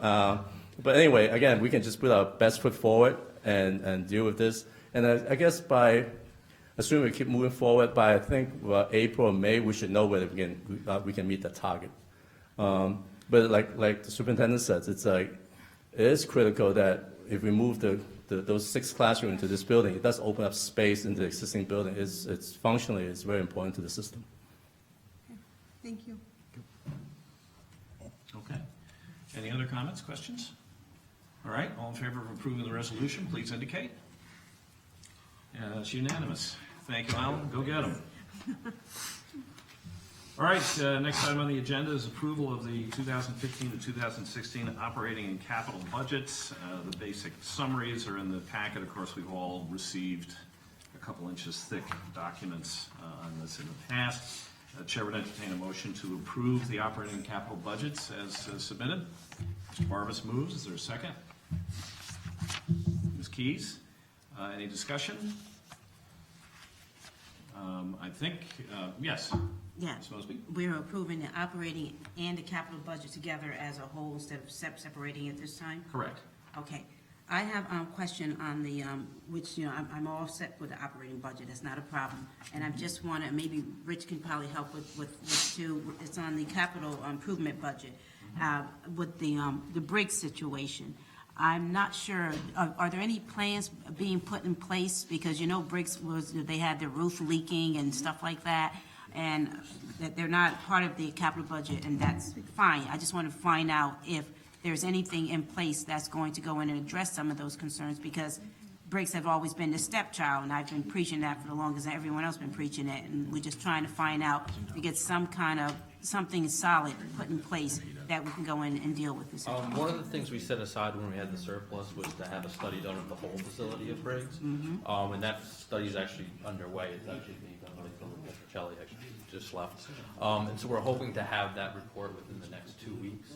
S12: But anyway, again, we can just put our best foot forward and deal with this, and I guess assuming we keep moving forward, by I think April or May, we should know whether we can meet the target. But like the superintendent says, it's like, it is critical that if we move those 6 classrooms into this building, it does open up space in the existing building. It's functionally, it's very important to the system.
S2: Thank you.
S1: Okay. Any other comments, questions? All right, all in favor of approving the resolution, please indicate. It's unanimous. Thank you, Alan. Go get them. All right, next item on the agenda is approval of the 2015 to 2016 operating and capital budgets. The basic summaries are in the packet. Of course, we've all received a couple inches thick documents on this in the past. Chair would entertain a motion to approve the operating and capital budgets as submitted. Mr. Barbas moves. Is there a second? Ms. Keys, any discussion? I think, yes.
S7: Yeah,
S1: Ms. Mosby?
S7: we're approving the operating and the capital budget together as a whole instead of separating it this time?
S1: Correct.
S7: Okay. I have a question on the, which, I'm all set with the operating budget, that's not a problem. And I just want to, maybe Rich can probably help with this too. It's on the capital improvement budget, with the Briggs situation. I'm not sure, are there any plans being put in place? Because Briggs they had their roof leaking and stuff like that, and that they're not part of the capital budget, and that's fine. I just want to find out if there's anything in place that's going to go in and address some of those concerns, because Briggs have always been the stepchild, and I've been preaching that for the longest, and everyone else been preaching it, and we're just trying to find out to get some kind of, something solid put in place that we can go in and deal with this.
S13: One of the things we set aside when we had the surplus was to have a study done of the whole facility of Briggs. And that study is actually underway. It's actually being done by Mr. Kelly, actually just left. And so we're hoping to have that report within the next 2 weeks.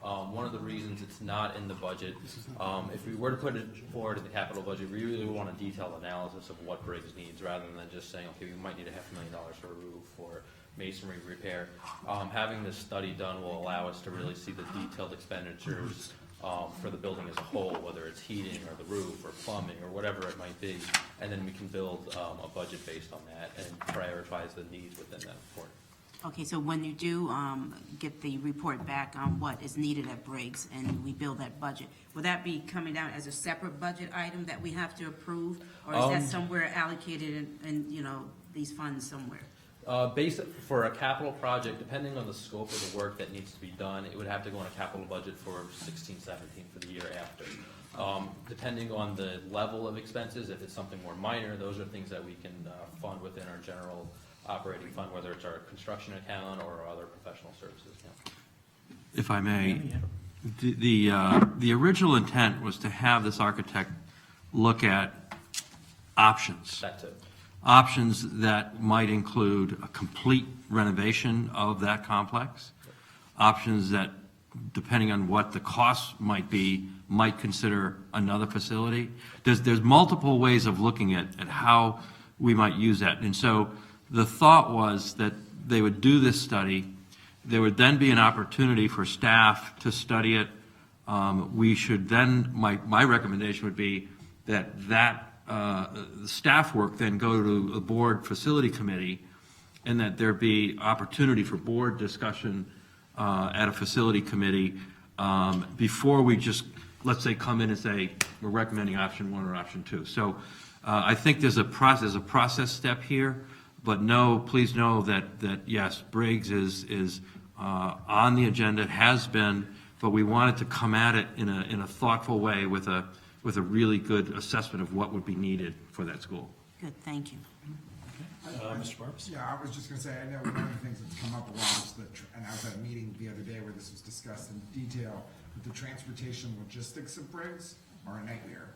S13: One of the reasons it's not in the budget, if we were to put it forward in the capital budget, we really want a detailed analysis of what Briggs needs, rather than just saying, okay, we might need $500,000 for a roof or masonry repair. Having this study done will allow us to really see the detailed expenditures for the building as a whole, whether it's heating or the roof or plumbing or whatever it might be, and then we can build a budget based on that and prioritize the needs within that report.
S7: Okay, so when you do get the report back on what is needed at Briggs and we build that budget, will that be coming down as a separate budget item that we have to approve? Or is that somewhere allocated in these funds somewhere?
S13: For a capital project, depending on the scope of the work that needs to be done, it would have to go in a capital budget for 16, 17 for the year after. Depending on the level of expenses, if it's something more minor, those are things that we can fund within our general operating fund, whether it's our construction account or our other professional services account.
S6: If I may, the original intent was to have this architect look at options.
S13: That too.
S6: Options that might include a complete renovation of that complex. Options that, depending on what the cost might be, might consider another facility. There's multiple ways of looking at how we might use that. And so the thought was that they would do this study. There would then be an opportunity for staff to study it. We should then, my recommendation would be that staff work then go to a board facility committee, and that there be opportunity for board discussion at a facility committee before we just, let's say, come in and say, we're recommending option 1 or option 2. So I think there's a process step here, but please know that yes, Briggs is on the agenda, it has been, but we wanted to come at it in a thoughtful way with a really good assessment of what would be needed for that school.
S7: Good, thank you.
S1: Mr. Barbas?
S8: Yeah, I was just gonna say, I know one of the things that's come up a lot is and I was at a meeting the other day where this was discussed in detail, but the transportation logistics of Briggs are a nightmare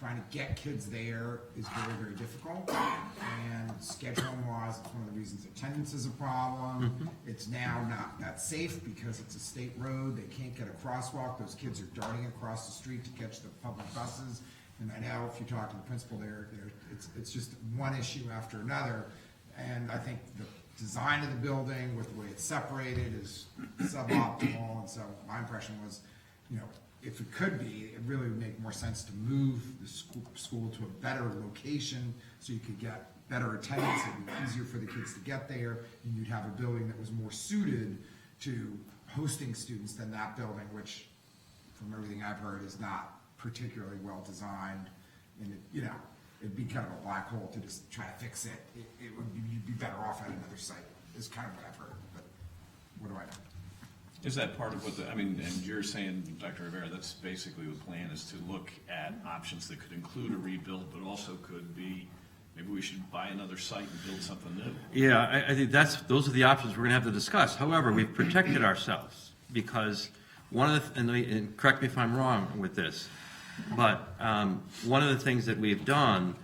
S8: trying to get kids there is very, very difficult. And scheduling wise, it's one of the reasons attendance is a problem. It's now not that safe because it's a state road. They can't get a crosswalk. Those kids are darting across the street to catch the public buses. And I know if you talk to the principal there, it's just one issue after another. And I think the design of the building with the way it's separated is suboptimal. And so my impression was, you know, if it could be, it really would make more sense to move the school to a better location so you could get better attendance. It'd be easier for the kids to get there, and you'd have a building that was more suited to hosting students than that building, which, from everything I've heard, is not particularly well designed. And you know, it'd be kind of a black hole to just try to fix it. It would be, you'd be better off at another site. Is kind of what I've heard. But what do I know?
S1: Is that part of what I mean, and you're saying, Dr. Rivera, that's basically the plan, is to look at options that could include a rebuild, but also could be, maybe we should buy another site and build something new?
S6: Yeah, I think those are the options we're gonna have to discuss. However, we've protected ourselves because one of the, and correct me if I'm wrong with this, but one of the things that we've done,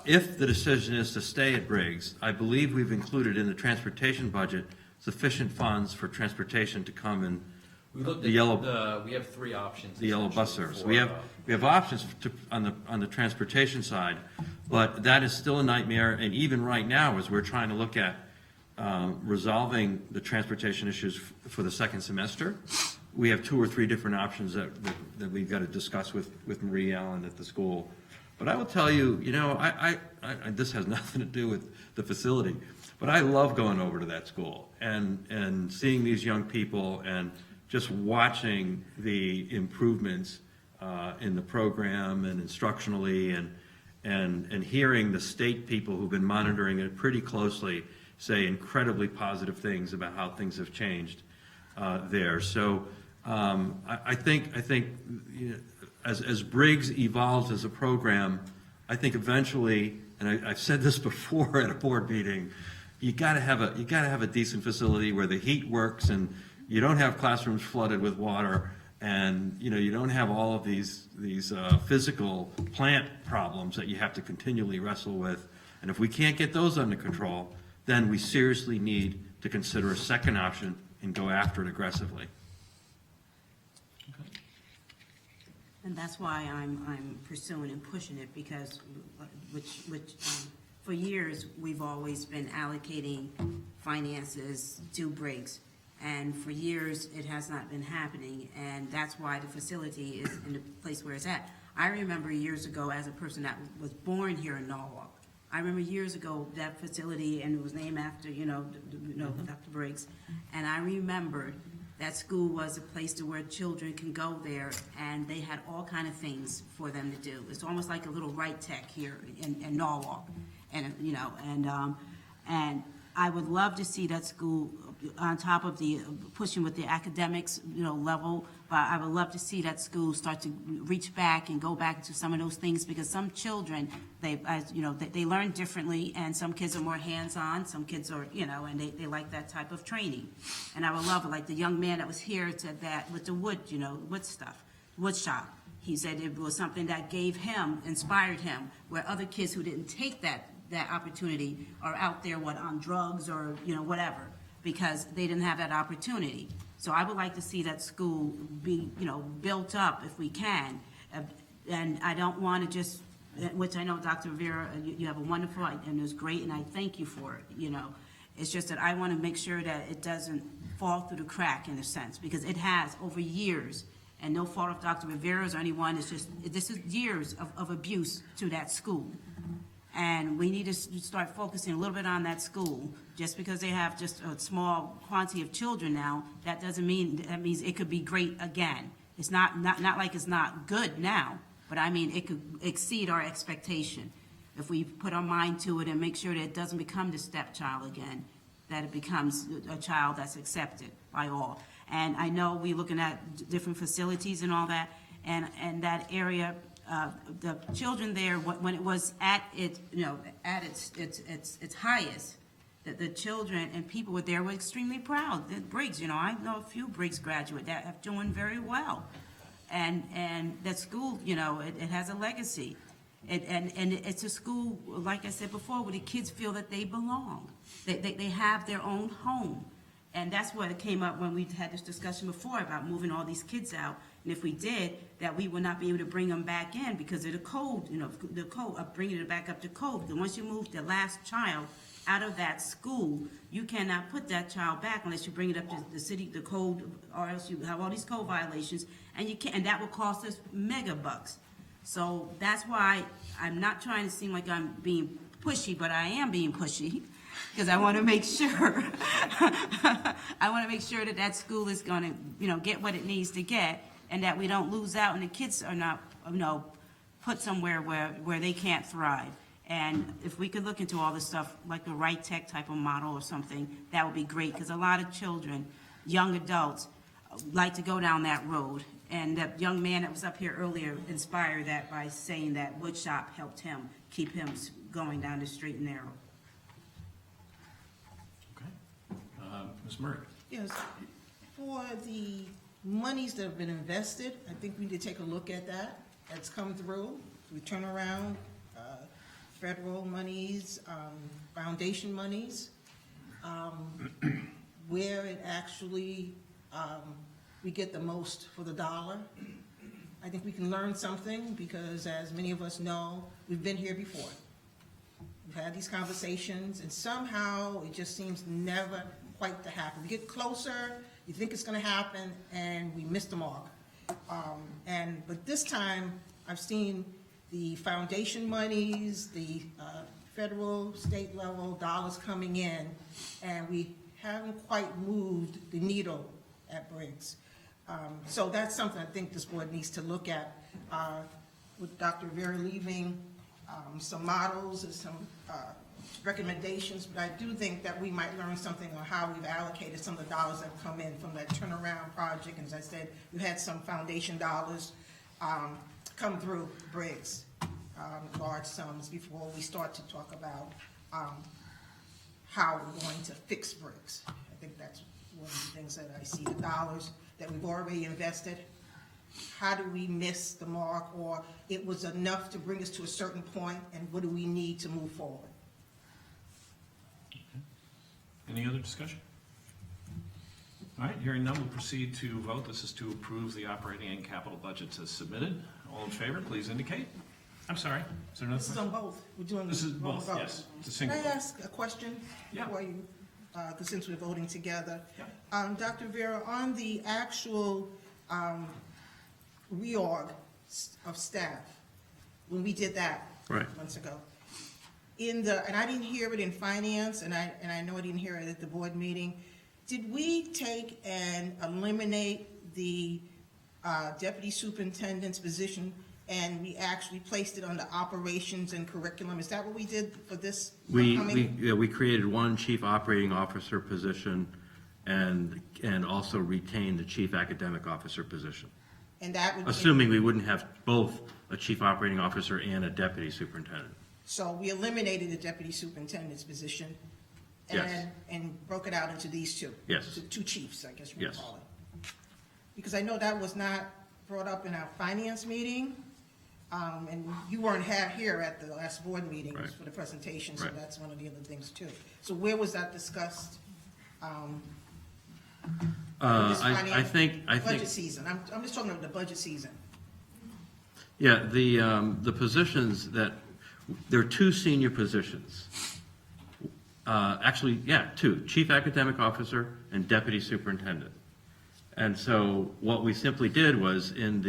S6: if the decision is to stay at Briggs, I believe we've included in the transportation budget sufficient funds for transportation to come in.
S13: We looked
S6: The
S13: at
S6: yellow-
S13: we have three options.
S6: The yellow bus
S13: essentially,
S6: service.
S13: for,
S6: We have options on the transportation side, but that is still a nightmare. And even right now, as we're trying to look at resolving the transportation issues for the second semester, we have 2 or 3 different options that we've got to discuss with Marie Allen at the school. But I will tell you, you know, I this has nothing to do with the facility, but I love going over to that school and seeing these young people and just watching the improvements in the program and instructionally and hearing the state people who've been monitoring it pretty closely say incredibly positive things about how things have changed there. So I think you know, as Briggs evolves as a program, I think eventually, and I've said this before at a board meeting, you gotta have a decent facility where the heat works and you don't have classrooms flooded with water, and you know, you don't have all of these physical plant problems that you have to continually wrestle with. And if we can't get those under control, then we seriously need to consider a second option and go after it aggressively.
S7: And that's why I'm pursuing and pushing it, because, for years, we've always been allocating finances to Briggs. And for years, it has not been happening, and that's why the facility is in the place where it's at. I remember years ago, as a person that was born here in Norwalk, I remember years ago, that facility, and it was named after, Dr. Briggs, and I remembered that school was a place to where children can go there, and they had all kind of things for them to do. It's almost like a little right tech here in Norwalk, and and I would love to see that school on top of the pushing with the academics, level. But I would love to see that school start to reach back and go back to some of those things, because some children, they learn differently, and some kids are more hands-on, some kids are, and they like that type of training. And I would love it, like the young man that was here said that with the wood shop. He said it was something that inspired him, where other kids who didn't take that opportunity are out there, on drugs or, whatever, because they didn't have that opportunity. So I would like to see that school be, built up if we can. And I don't want to just, which I know, Dr. Rivera, you have a wonderful, and it was great, and I thank you for it, It's just that I want to make sure that it doesn't fall through the crack, in a sense, because it has over years, and no fault of Dr. Rivera's or anyone, this is years of abuse to that school. And we need to start focusing a little bit on that school. Just because they have just a small quantity of children now, that means it could be great again. It's not like it's not good now, but I mean, it could exceed our expectation if we put our mind to it and make sure that it doesn't become the stepchild again, that it becomes a child that's accepted by all. And I know we're looking at different facilities and all that, and that area, the children there, when it was at its highest, that the children and people were there were extremely proud. The Briggs, I know a few Briggs graduates that are doing very well. And that school, you know, it has a legacy. And it's a school, like I said before, where the kids feel that they belong. They have their own home. And that's what it came up when we had this discussion before about moving all these kids out. And if we did, that we would not be able to bring them back in because of the code, you know, the code, of bringing it back up to code. And once you move the last child out of that school, you cannot put that child back unless you bring it up to the city, the code, or else you have all these code violations, and you can't, and that will cost us mega bucks. So that's why I'm not trying to seem like I'm being pushy, but I am being pushy, because I want to make sure, I want to make sure that that school is going to, you know, get what it needs to get, and that we don't lose out, and the kids are not, you know, put somewhere where they can't thrive. And if we could look into all this stuff, like the Right Tech type of model or something, that would be great, because a lot of children, young adults, like to go down that road. And that young man that was up here earlier inspired that by saying that woodshop helped him keep him going down the straight and narrow.
S1: Okay. Ms. Murray?
S10: Yes, for the monies that have been invested, I think we need to take a look at that. That's come through. We turn around federal monies, foundation monies, where it actually, we get the most for the dollar. I think we can learn something because, as many of us know, we've been here before. We've had these conversations, and somehow it just seems never quite to happen. We get closer, you think it's going to happen, and we miss the mark. But this time, I've seen the foundation monies, the federal, state level dollars coming in, and we haven't quite moved the needle at Briggs. So that's something I think this board needs to look at. With Dr. Vera leaving, some models and some recommendations, but I do think that we might learn something on how we've allocated some of the dollars that have come in from that turnaround project. And as I said, we had some foundation dollars come through Briggs, large sums, before we start to talk about how we're going to fix Briggs. I think that's one of the things that I see, the dollars that we've already invested. How do we miss the mark, or it was enough to bring us to a certain point, and what do we need to move forward?
S1: Any other discussion? All right, hearing none, we'll proceed to vote. This is to approve the operating and capital budgets as submitted. All in favor, please indicate. I'm sorry, is there another
S10: This is
S1: question?
S10: on both. We're doing
S1: This is
S10: roll
S1: both,
S10: vote.
S1: yes. It's a
S10: Can
S1: single
S10: I
S1: vote.
S10: ask a question
S1: Yeah.
S10: before you, because since we're voting together?
S1: Yeah.
S10: Dr. Vera, on the actual reorg of staff, when we did that
S6: Right.
S10: months ago, and I didn't hear it in finance, and I know I didn't hear it at the board meeting, did we take and eliminate the deputy superintendent's position, and we actually placed it under operations and curriculum? Is that what we did for this upcoming?
S6: We created one chief operating officer position and also retained the chief academic officer position,
S10: And that would.
S6: assuming we wouldn't have both a chief operating officer and a deputy superintendent.
S10: So we eliminated the deputy superintendent's position
S6: Yes.
S10: and broke it out into these two?
S6: Yes.
S10: Two chiefs, I guess you would
S6: Yes.
S10: call it. Because I know that was not brought up in our finance meeting, and you weren't here at the last board meeting
S6: Right.
S10: for the presentation, so
S6: Right.
S10: that's one of the other things too. So where was that discussed? This
S6: I
S10: finance-
S6: think.
S10: Budget season, I'm just talking about the budget season.
S6: Yeah, the positions that, there are two senior positions. Actually, yeah, two, chief academic officer and deputy superintendent. And so what we simply did was in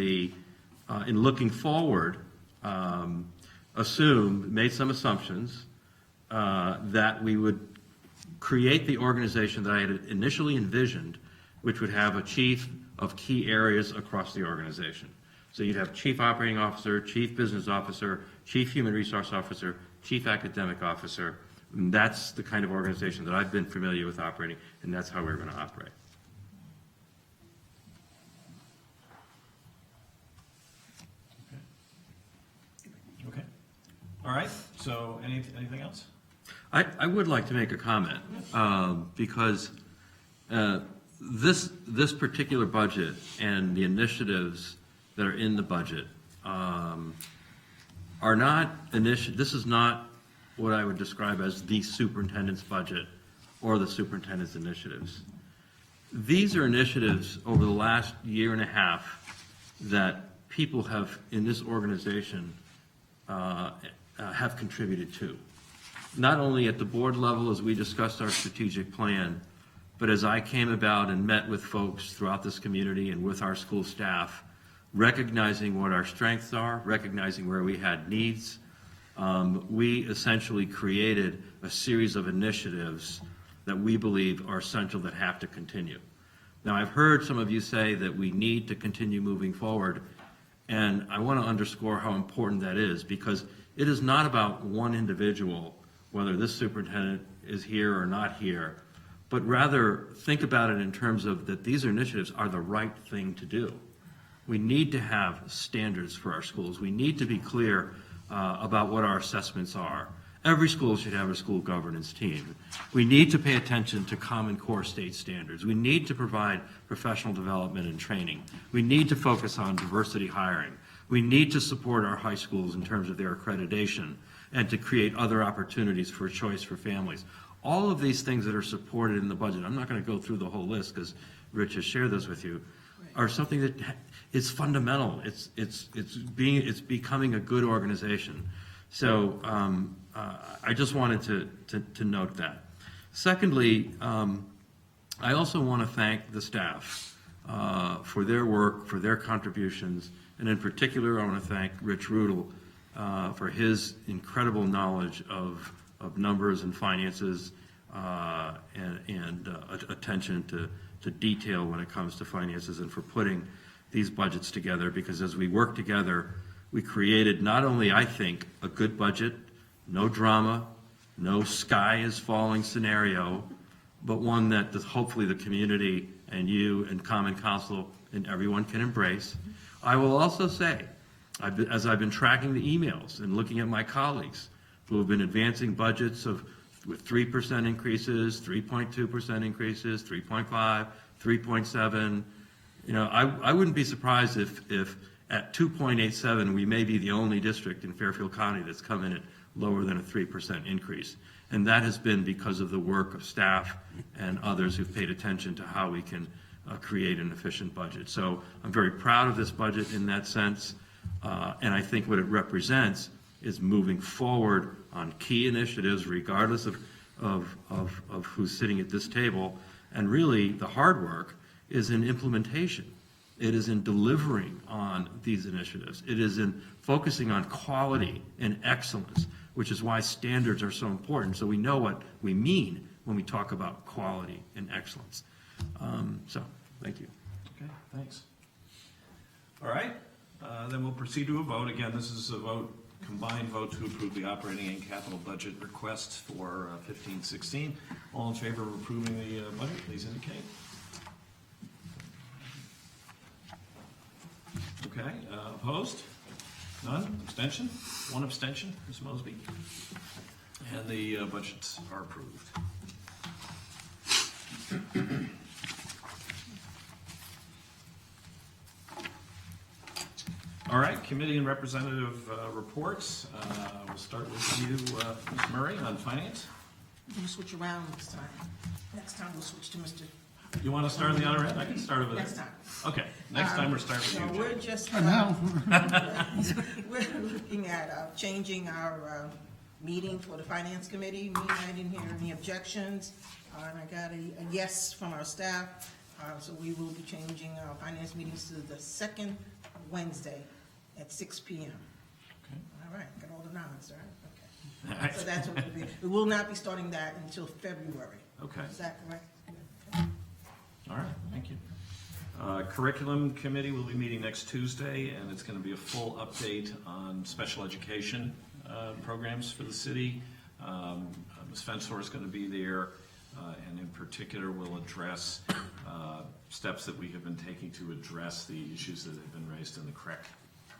S6: looking forward, made some assumptions that we would create the organization that I had initially envisioned, which would have a chief of key areas across the organization. So you'd have chief operating officer, chief business officer, chief human resource officer, chief academic officer. And that's the kind of organization that I've been familiar with operating, and that's how we're going to operate.
S1: Okay. All right, so anything else?
S6: I would like to make a comment, because this particular budget and the initiatives that are in the budget are not this is not what I would describe as the superintendent's budget or the superintendent's initiatives. These are initiatives over the last year and a half that people have, in this organization, have contributed to. Not only at the board level as we discussed our strategic plan, but as I came about and met with folks throughout this community and with our school staff, recognizing what our strengths are, recognizing where we had needs, we essentially created a series of initiatives that we believe are essential that have to continue. Now, I've heard some of you say that we need to continue moving forward, and I want to underscore how important that is, because it is not about one individual, whether this superintendent is here or not here, but rather think about it in terms of that these initiatives are the right thing to do. We need to have standards for our schools. We need to be clear about what our assessments are. Every school should have a school governance team. We need to pay attention to Common Core state standards. We need to provide professional development and training. We need to focus on diversity hiring. We need to support our high schools in terms of their accreditation and to create other opportunities for choice for families. All of these things that are supported in the budget, I'm not going to go through the whole list because Rich has shared those with you, are something that is fundamental. It's becoming a good organization. So I just wanted to note that. Secondly, I also want to thank the staff for their work, for their contributions, and in particular, I want to thank Rich Rudel for his incredible knowledge of numbers and finances and attention to detail when it comes to finances, and for putting these budgets together, because as we work together, we created not only, I think, a good budget, no drama, no sky is falling scenario, but one that hopefully the community and you and Common Council and everyone can embrace. I will also say, as I've been tracking the emails and looking at my colleagues who have been advancing budgets with 3% increases, 3.2% increases, 3.5, 3.7, I wouldn't be surprised if at 2.87, we may be the only district in Fairfield County that's come in at lower than a 3% increase. And that has been because of the work of staff and others who've paid attention to how we can create an efficient budget. So I'm very proud of this budget in that sense. And I think what it represents is moving forward on key initiatives, regardless of who's sitting at this table. And really, the hard work is in implementation. It is in delivering on these initiatives. It is in focusing on quality and excellence, which is why standards are so important, so we know what we mean when we talk about quality and excellence. So, thank you.
S1: Okay, thanks. All right, then we'll proceed to a vote. Again, this is a vote, combined vote to approve the operating and capital budget request for 15-16. All in favor of approving the budget, please indicate. Okay, opposed? None? Abstention? One abstention, Ms. Mosby. And the budgets are approved. All right, committee and representative reports. We'll start with you, Ms. Murray, on finance.
S10: We'll switch around next time. Next time we'll switch to Mr.
S1: You want to start on the honor end? I can start over there.
S10: Next time.
S1: Okay, next time we're starting with you,
S10: No,
S1: Jim.
S10: we're just,
S11: No.
S10: we're looking at changing our meeting for the finance committee. Me, I didn't hear any objections, and I got a yes from our staff. So we will be changing our finance meetings to the second Wednesday at 6 p.m.
S1: Okay.
S10: All right, got all the nods, right?
S1: All
S10: Okay.
S1: right.
S10: So that's what we'll be. We will not be starting that until February.
S1: Okay.
S10: Is that correct?
S1: All right, thank you. Curriculum committee will be meeting next Tuesday, and it's going to be a full update on special education programs for the city. Ms. Fensor is going to be there, and in particular will address steps that we have been taking to address the issues that have been raised in the CREC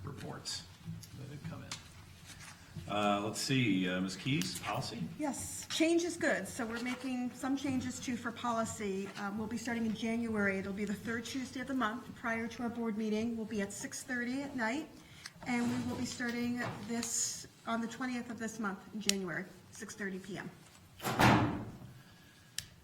S1: reports that have come in. Let's see, Ms. Keys, policy?
S2: Yes, change is good, so we're making some changes too for policy. We'll be starting in January. It'll be the third Tuesday of the month prior to our board meeting. We'll be at 6:30 at night, and we will be starting this on the 20th of this month, in January, 6:30 p.m.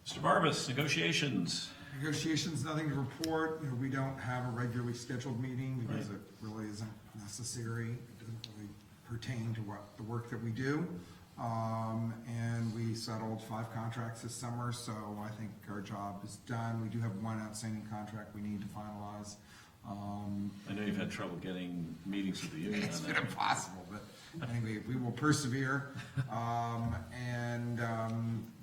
S1: Mr. Barbas, negotiations.
S8: Negotiations, nothing to report. You know, we don't have a regularly scheduled meeting because it really isn't necessary. It doesn't really pertain to what the work that we do. And we settled 5 contracts this summer, so I think our job is done. We do have one outstanding contract we need to finalize.
S1: I know you've had trouble getting meetings with the union
S8: It's
S1: on
S8: been
S1: that.
S8: impossible, but anyway, we will persevere.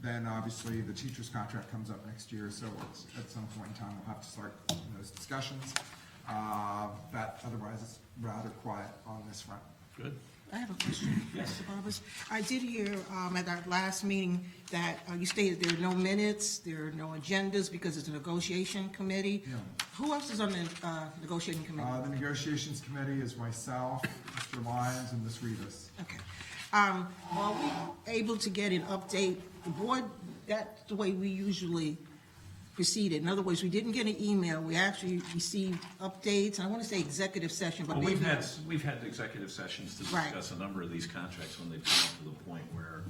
S8: Then obviously the teacher's contract comes up next year, so at some point in time, we'll have to start those discussions. But otherwise, it's rather quiet on this front.
S1: Good.
S10: I have a question, Mr. Barbers. I did hear at our last meeting that you stated there are no minutes, there are no agendas because it's a negotiation committee.
S8: Yeah.
S10: Who else is on the negotiating committee?
S8: The negotiations committee is myself, Mr. Lyons, and Ms. Rivas.
S10: Okay. Are we able to get an update? The board, that's the way we usually proceeded. In other words, we didn't get an email, we actually received updates. I want to say executive session, but
S1: Well,
S10: maybe.
S1: we've had executive sessions to
S10: Right.
S1: discuss a number of these contracts when they've come up to the point where,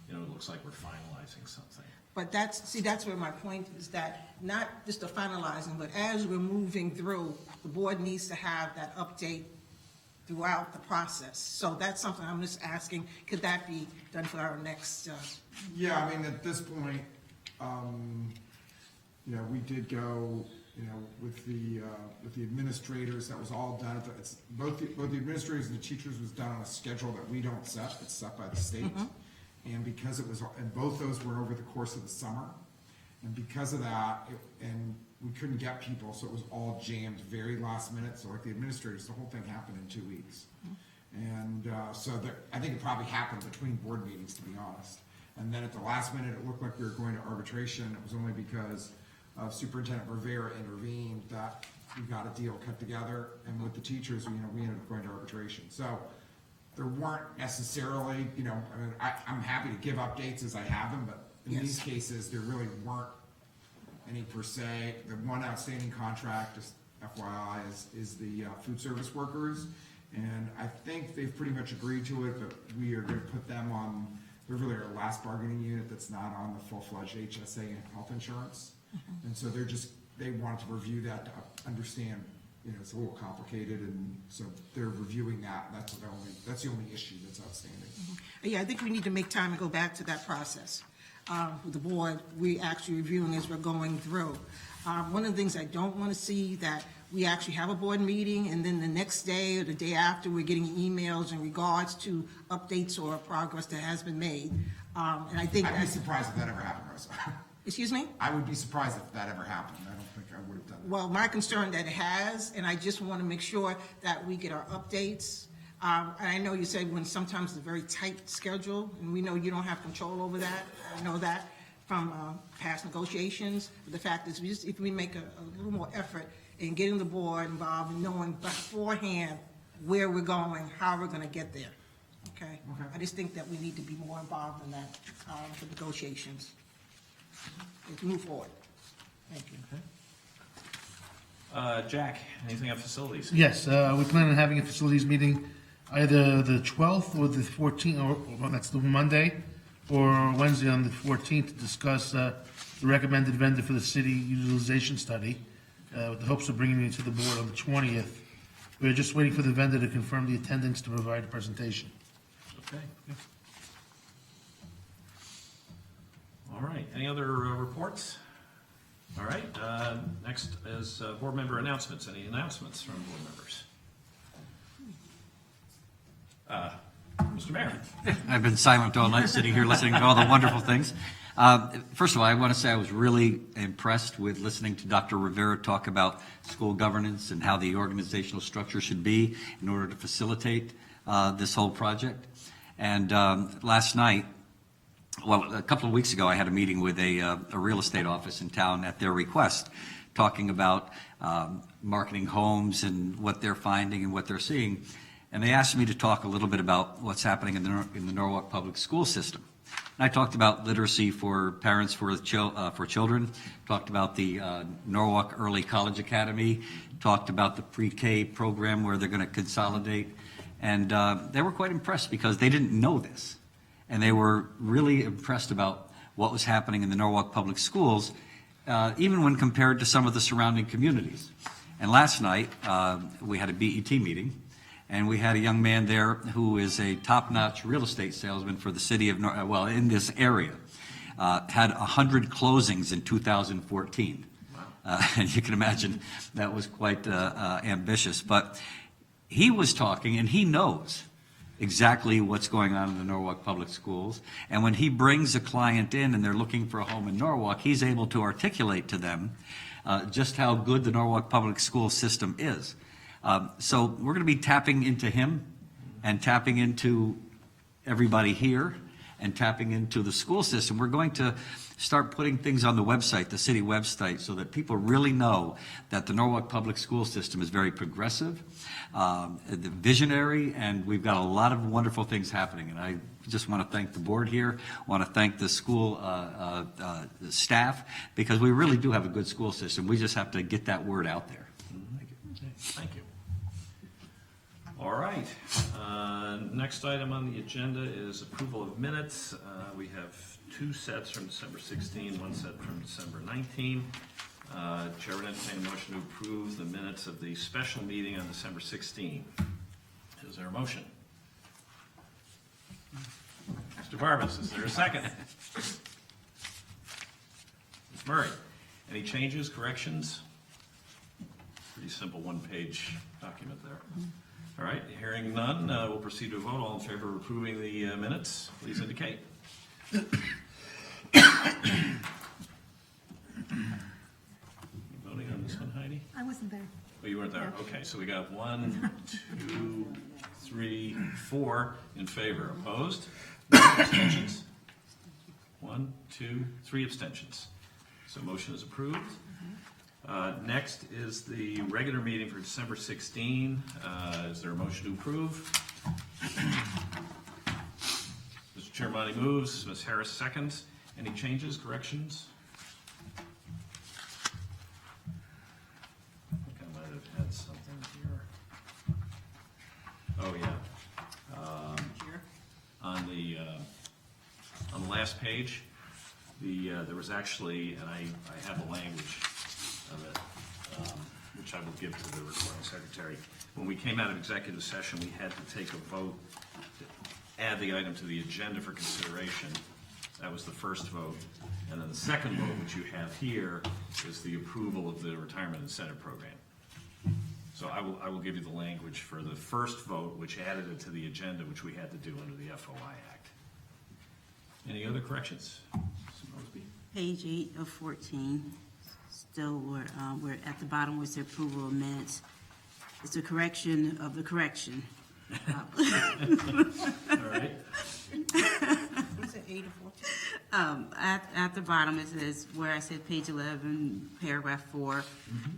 S1: you know, it looks like we're finalizing something.
S10: But that's where my point is, that not just the finalizing, but as we're moving through, the board needs to have that update throughout the process. So that's something I'm just asking, could that be done for our next,
S8: Yeah, I mean, at this point, you know, we did go, you know, with the administrators, that was all done, it's, both the administrators and the teachers was done on a schedule that we don't set, it's set by the state. And because it was, and both those were over the course of the summer, and because of that, and we couldn't get people, so it was all jammed very last minute, so like the administrators, the whole thing happened in 2 weeks. And so I think it probably happened between board meetings, to be honest. And then at the last minute, it looked like we were going to arbitration. It was only because Superintendent Rivera intervened that we got a deal cut together. And with the teachers, you know, we ended up going to arbitration. So there weren't necessarily, you know, I mean, I'm happy to give updates as I have them, but in these cases, there really weren't any per se. The one outstanding contract, just FYI, is the food service workers. And I think they've pretty much agreed to it, but we are going to put them on, they're really our last bargaining unit that's not on the full-fledged HSA and health insurance. And so they wanted to review that to understand, you know, it's a little complicated, and so they're reviewing that. That's the only issue that's outstanding.
S10: Yeah, I think we need to make time to go back to that process. With the board, we actually reviewing as we're going through. One of the things I don't want to see, that we actually have a board meeting, and then the next day or the day after, we're getting emails in regards to updates or progress that has been made. And I think
S8: I'd be
S10: that's,
S8: surprised if that ever happened, Rosa.
S10: excuse me?
S8: I would be surprised if that ever happened. I don't think I would have done that.
S10: Well, my concern that it has, and I just want to make sure that we get our updates. And I know you said when sometimes it's a very tight schedule, and we know you don't have control over that. I know that from past negotiations. But the fact is, if we make a little more effort in getting the board involved and knowing beforehand where we're going, how we're going to get there. Okay? I just think that we need to be more involved in that, for negotiations. Let's move forward. Thank you.
S1: Jack, anything on facilities?
S11: Yes, we plan on having a facilities meeting either the 12th or the 14th, or that's the Monday, or Wednesday on the 14th, to discuss the recommended vendor for the city utilization study, with the hopes of bringing it to the board on the 20th. We're just waiting for the vendor to confirm the attendance to provide a presentation.
S1: Okay. All right, any other reports? All right, next is board member announcements. Any announcements from board members? Mr. Mayor.
S6: I've been silent all night, sitting here listening to all the wonderful things. First of all, I want to say I was really impressed with listening to Dr. Rivera talk about school governance and how the organizational structure should be in order to facilitate this whole project. And last night, well, a couple of weeks ago, I had a meeting with a real estate office in town at their request, talking about marketing homes and what they're finding and what they're seeing.
S14: and they asked me to talk a little bit about what's happening in the Norwalk public school system. And I talked about literacy for parents for children, talked about the Norwalk Early College Academy, talked about the pre-K program where they're going to consolidate. And they were quite impressed because they didn't know this. And they were really impressed about what was happening in the Norwalk public schools, even when compared to some of the surrounding communities. And last night, we had a BET meeting, and we had a young man there who is a top-notch real estate salesman for the city of, in this area. Had 100 closings in 2014. And you can imagine that was quite ambitious. But he was talking, and he knows exactly what's going on in the Norwalk Public Schools. And when he brings a client in and they're looking for a home in Norwalk, he's able to articulate to them just how good the Norwalk Public School system is. So we're going to be tapping into him and tapping into everybody here and tapping into the school system. We're going to start putting things on the website, the city website, so that people really know that the Norwalk Public School System is very progressive, visionary, and we've got a lot of wonderful things happening. And I just want to thank the board here, want to thank the school staff, because we really do have a good school system. We just have to get that word out there.
S1: Thank you. All right. Next item on the agenda is approval of minutes. We have 2 sets from December 16, 1 set from December 19. Chair would entertain a motion to approve the minutes of the special meeting on December 16. Is there a motion? Mr. Barbas, is there a second? Ms. Murray, any changes, corrections? Pretty simple one-page document there. All right, hearing none, we'll proceed to a vote. All in favor of approving the minutes, please indicate. You voting on this one, Heidi?
S2: I wasn't there.
S1: Oh, you weren't there? Okay, so we got 1, 2, 3, 4 in favor. Opposed? Abstentions? 1, 2, 3 abstentions. So motion is approved. Next is the regular meeting for December 16. Is there a motion to approve? Mr. Chairmani moves, Ms. Harris seconds. Any changes, corrections? I think I might have had something here. Oh, yeah. On the last page, there was actually, and I have the language of it, which I will give to the recording secretary. When we came out of executive session, we had to take a vote to add the item to the agenda for consideration. That was the first vote. And then the second vote, which you have here, is the approval of the retirement incentive program. So I will give you the language for the first vote, which added it to the agenda, which we had to do under the FOI Act. Any other corrections? Mr. Mosby?
S7: Page 8 of 14, still we're at the bottom was the approval of minutes. It's a correction of the correction.
S1: All right.
S10: Is it 8 or 14?
S7: At the bottom, it says, where I said page 11, paragraph 4,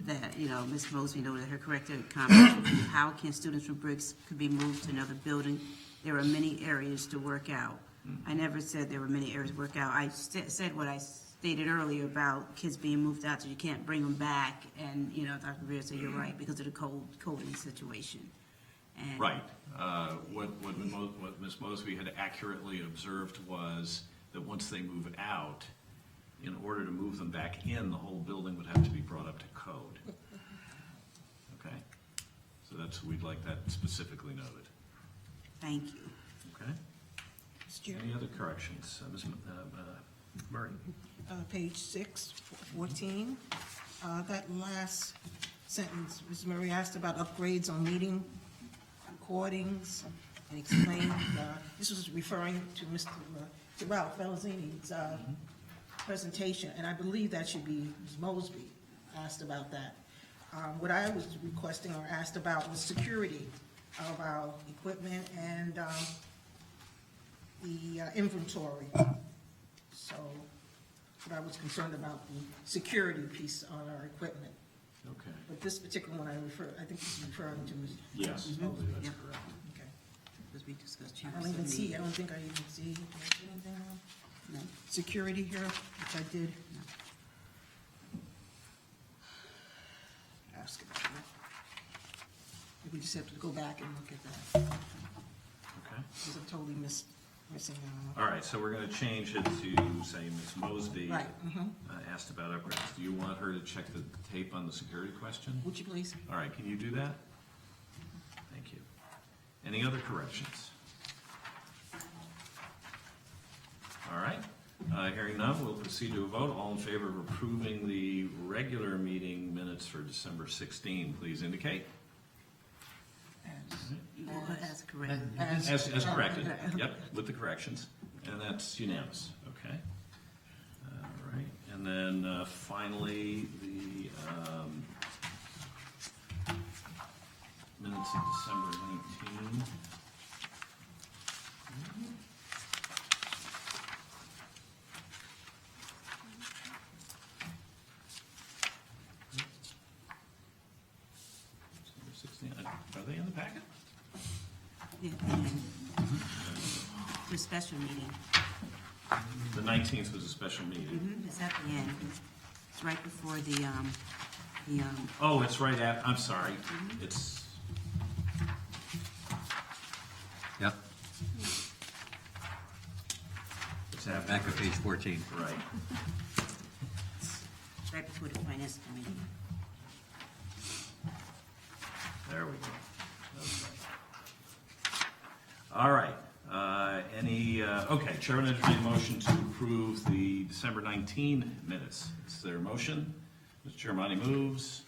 S7: that, Ms. Mosby noted her corrected comment, how can students from Briggs could be moved to another building? There are many areas to work out. I never said there were many areas to work out. I said what I stated earlier about kids being moved out, so you can't bring them back, and, Dr. Rivera said, you're right, because of the COVID situation. And
S1: Right. What Ms. Mosby had accurately observed was that once they move out, in order to move them back in, the whole building would have to be brought up to code. Okay? So we'd like that specifically noted.
S7: Thank you.
S1: Okay? Any other corrections? Ms. Murray?
S10: Page 6, 14. That last sentence, Ms. Murray asked about upgrades on meeting recordings and explained, this was referring to Ralph Belazzini's presentation, and I believe that should be Ms. Mosby asked about that. What I was requesting or asked about was security of our equipment and the inventory. So what I was concerned about, the security piece on our equipment.
S1: Okay.
S10: But this particular one I think this is referring to is.
S1: Yes, I believe that's correct.
S10: Okay.
S7: Because we discussed
S10: I don't even see, I don't think I even see anything on
S7: No.
S10: security here, which I did ask about it. We just have to go back and look at that,
S1: Okay.
S10: because I'm totally missing.
S1: All right, so we're gonna change it to, say, Ms. Mosby.
S10: Right, mhm.
S1: Asked about upgrades. Do you want her to check the tape on the security question?
S10: Would you please?
S1: All right, can you do that? Thank you. Any other corrections? All right, hearing none, we'll proceed to a vote. All in favor of approving the regular meeting minutes for December 16, please indicate.
S7: As correct.
S1: As corrected, yep, with the corrections, and that's unanimous, okay? All right, and then finally, the minutes of December 19. December 16, are they in the packet?
S7: Yeah, the special meeting.
S1: The 19th was a special meeting.
S7: It's at the end. It's right before the,
S1: Oh, it's right at, I'm sorry, it's,
S14: Yep,
S1: it's after.
S14: back at page 14.
S1: Right.
S7: right before the finance committee.
S1: There we go. Okay. All right, okay, Chair would entertain a motion to approve the December 19 minutes. Is there a motion? Mr. Chairmani moves.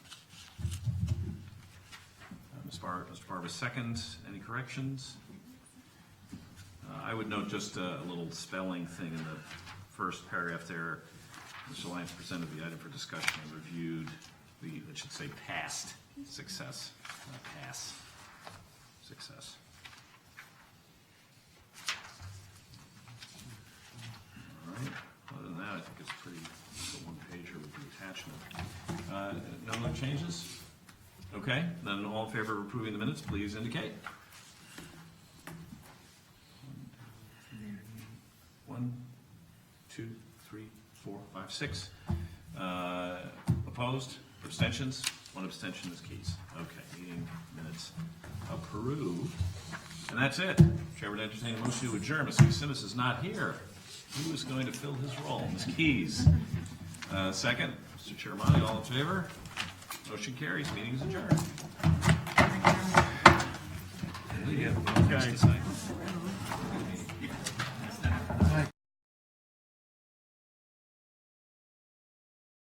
S1: Mr. Barber seconds. Any corrections? I would note just a little spelling thing in the first paragraph there. Mr. Lyons presented the item for discussion and reviewed it should say past success, not pass success. All right, other than that, I think it's it's a one-pager with the attachment. No other changes? Okay, then all in favor of approving the minutes, please indicate. 1, 2, 3, 4, 5, 6. Opposed? Abstentions? One abstention is Keys. Okay, meeting minutes approved. And that's it. Chair would entertain a motion to adjourn. Ms. Simmons is not here. Who is going to fill his role? Ms. Keys. Second, Mr. Chairmani, all in favor? Motion carries. Meeting is adjourned. Okay.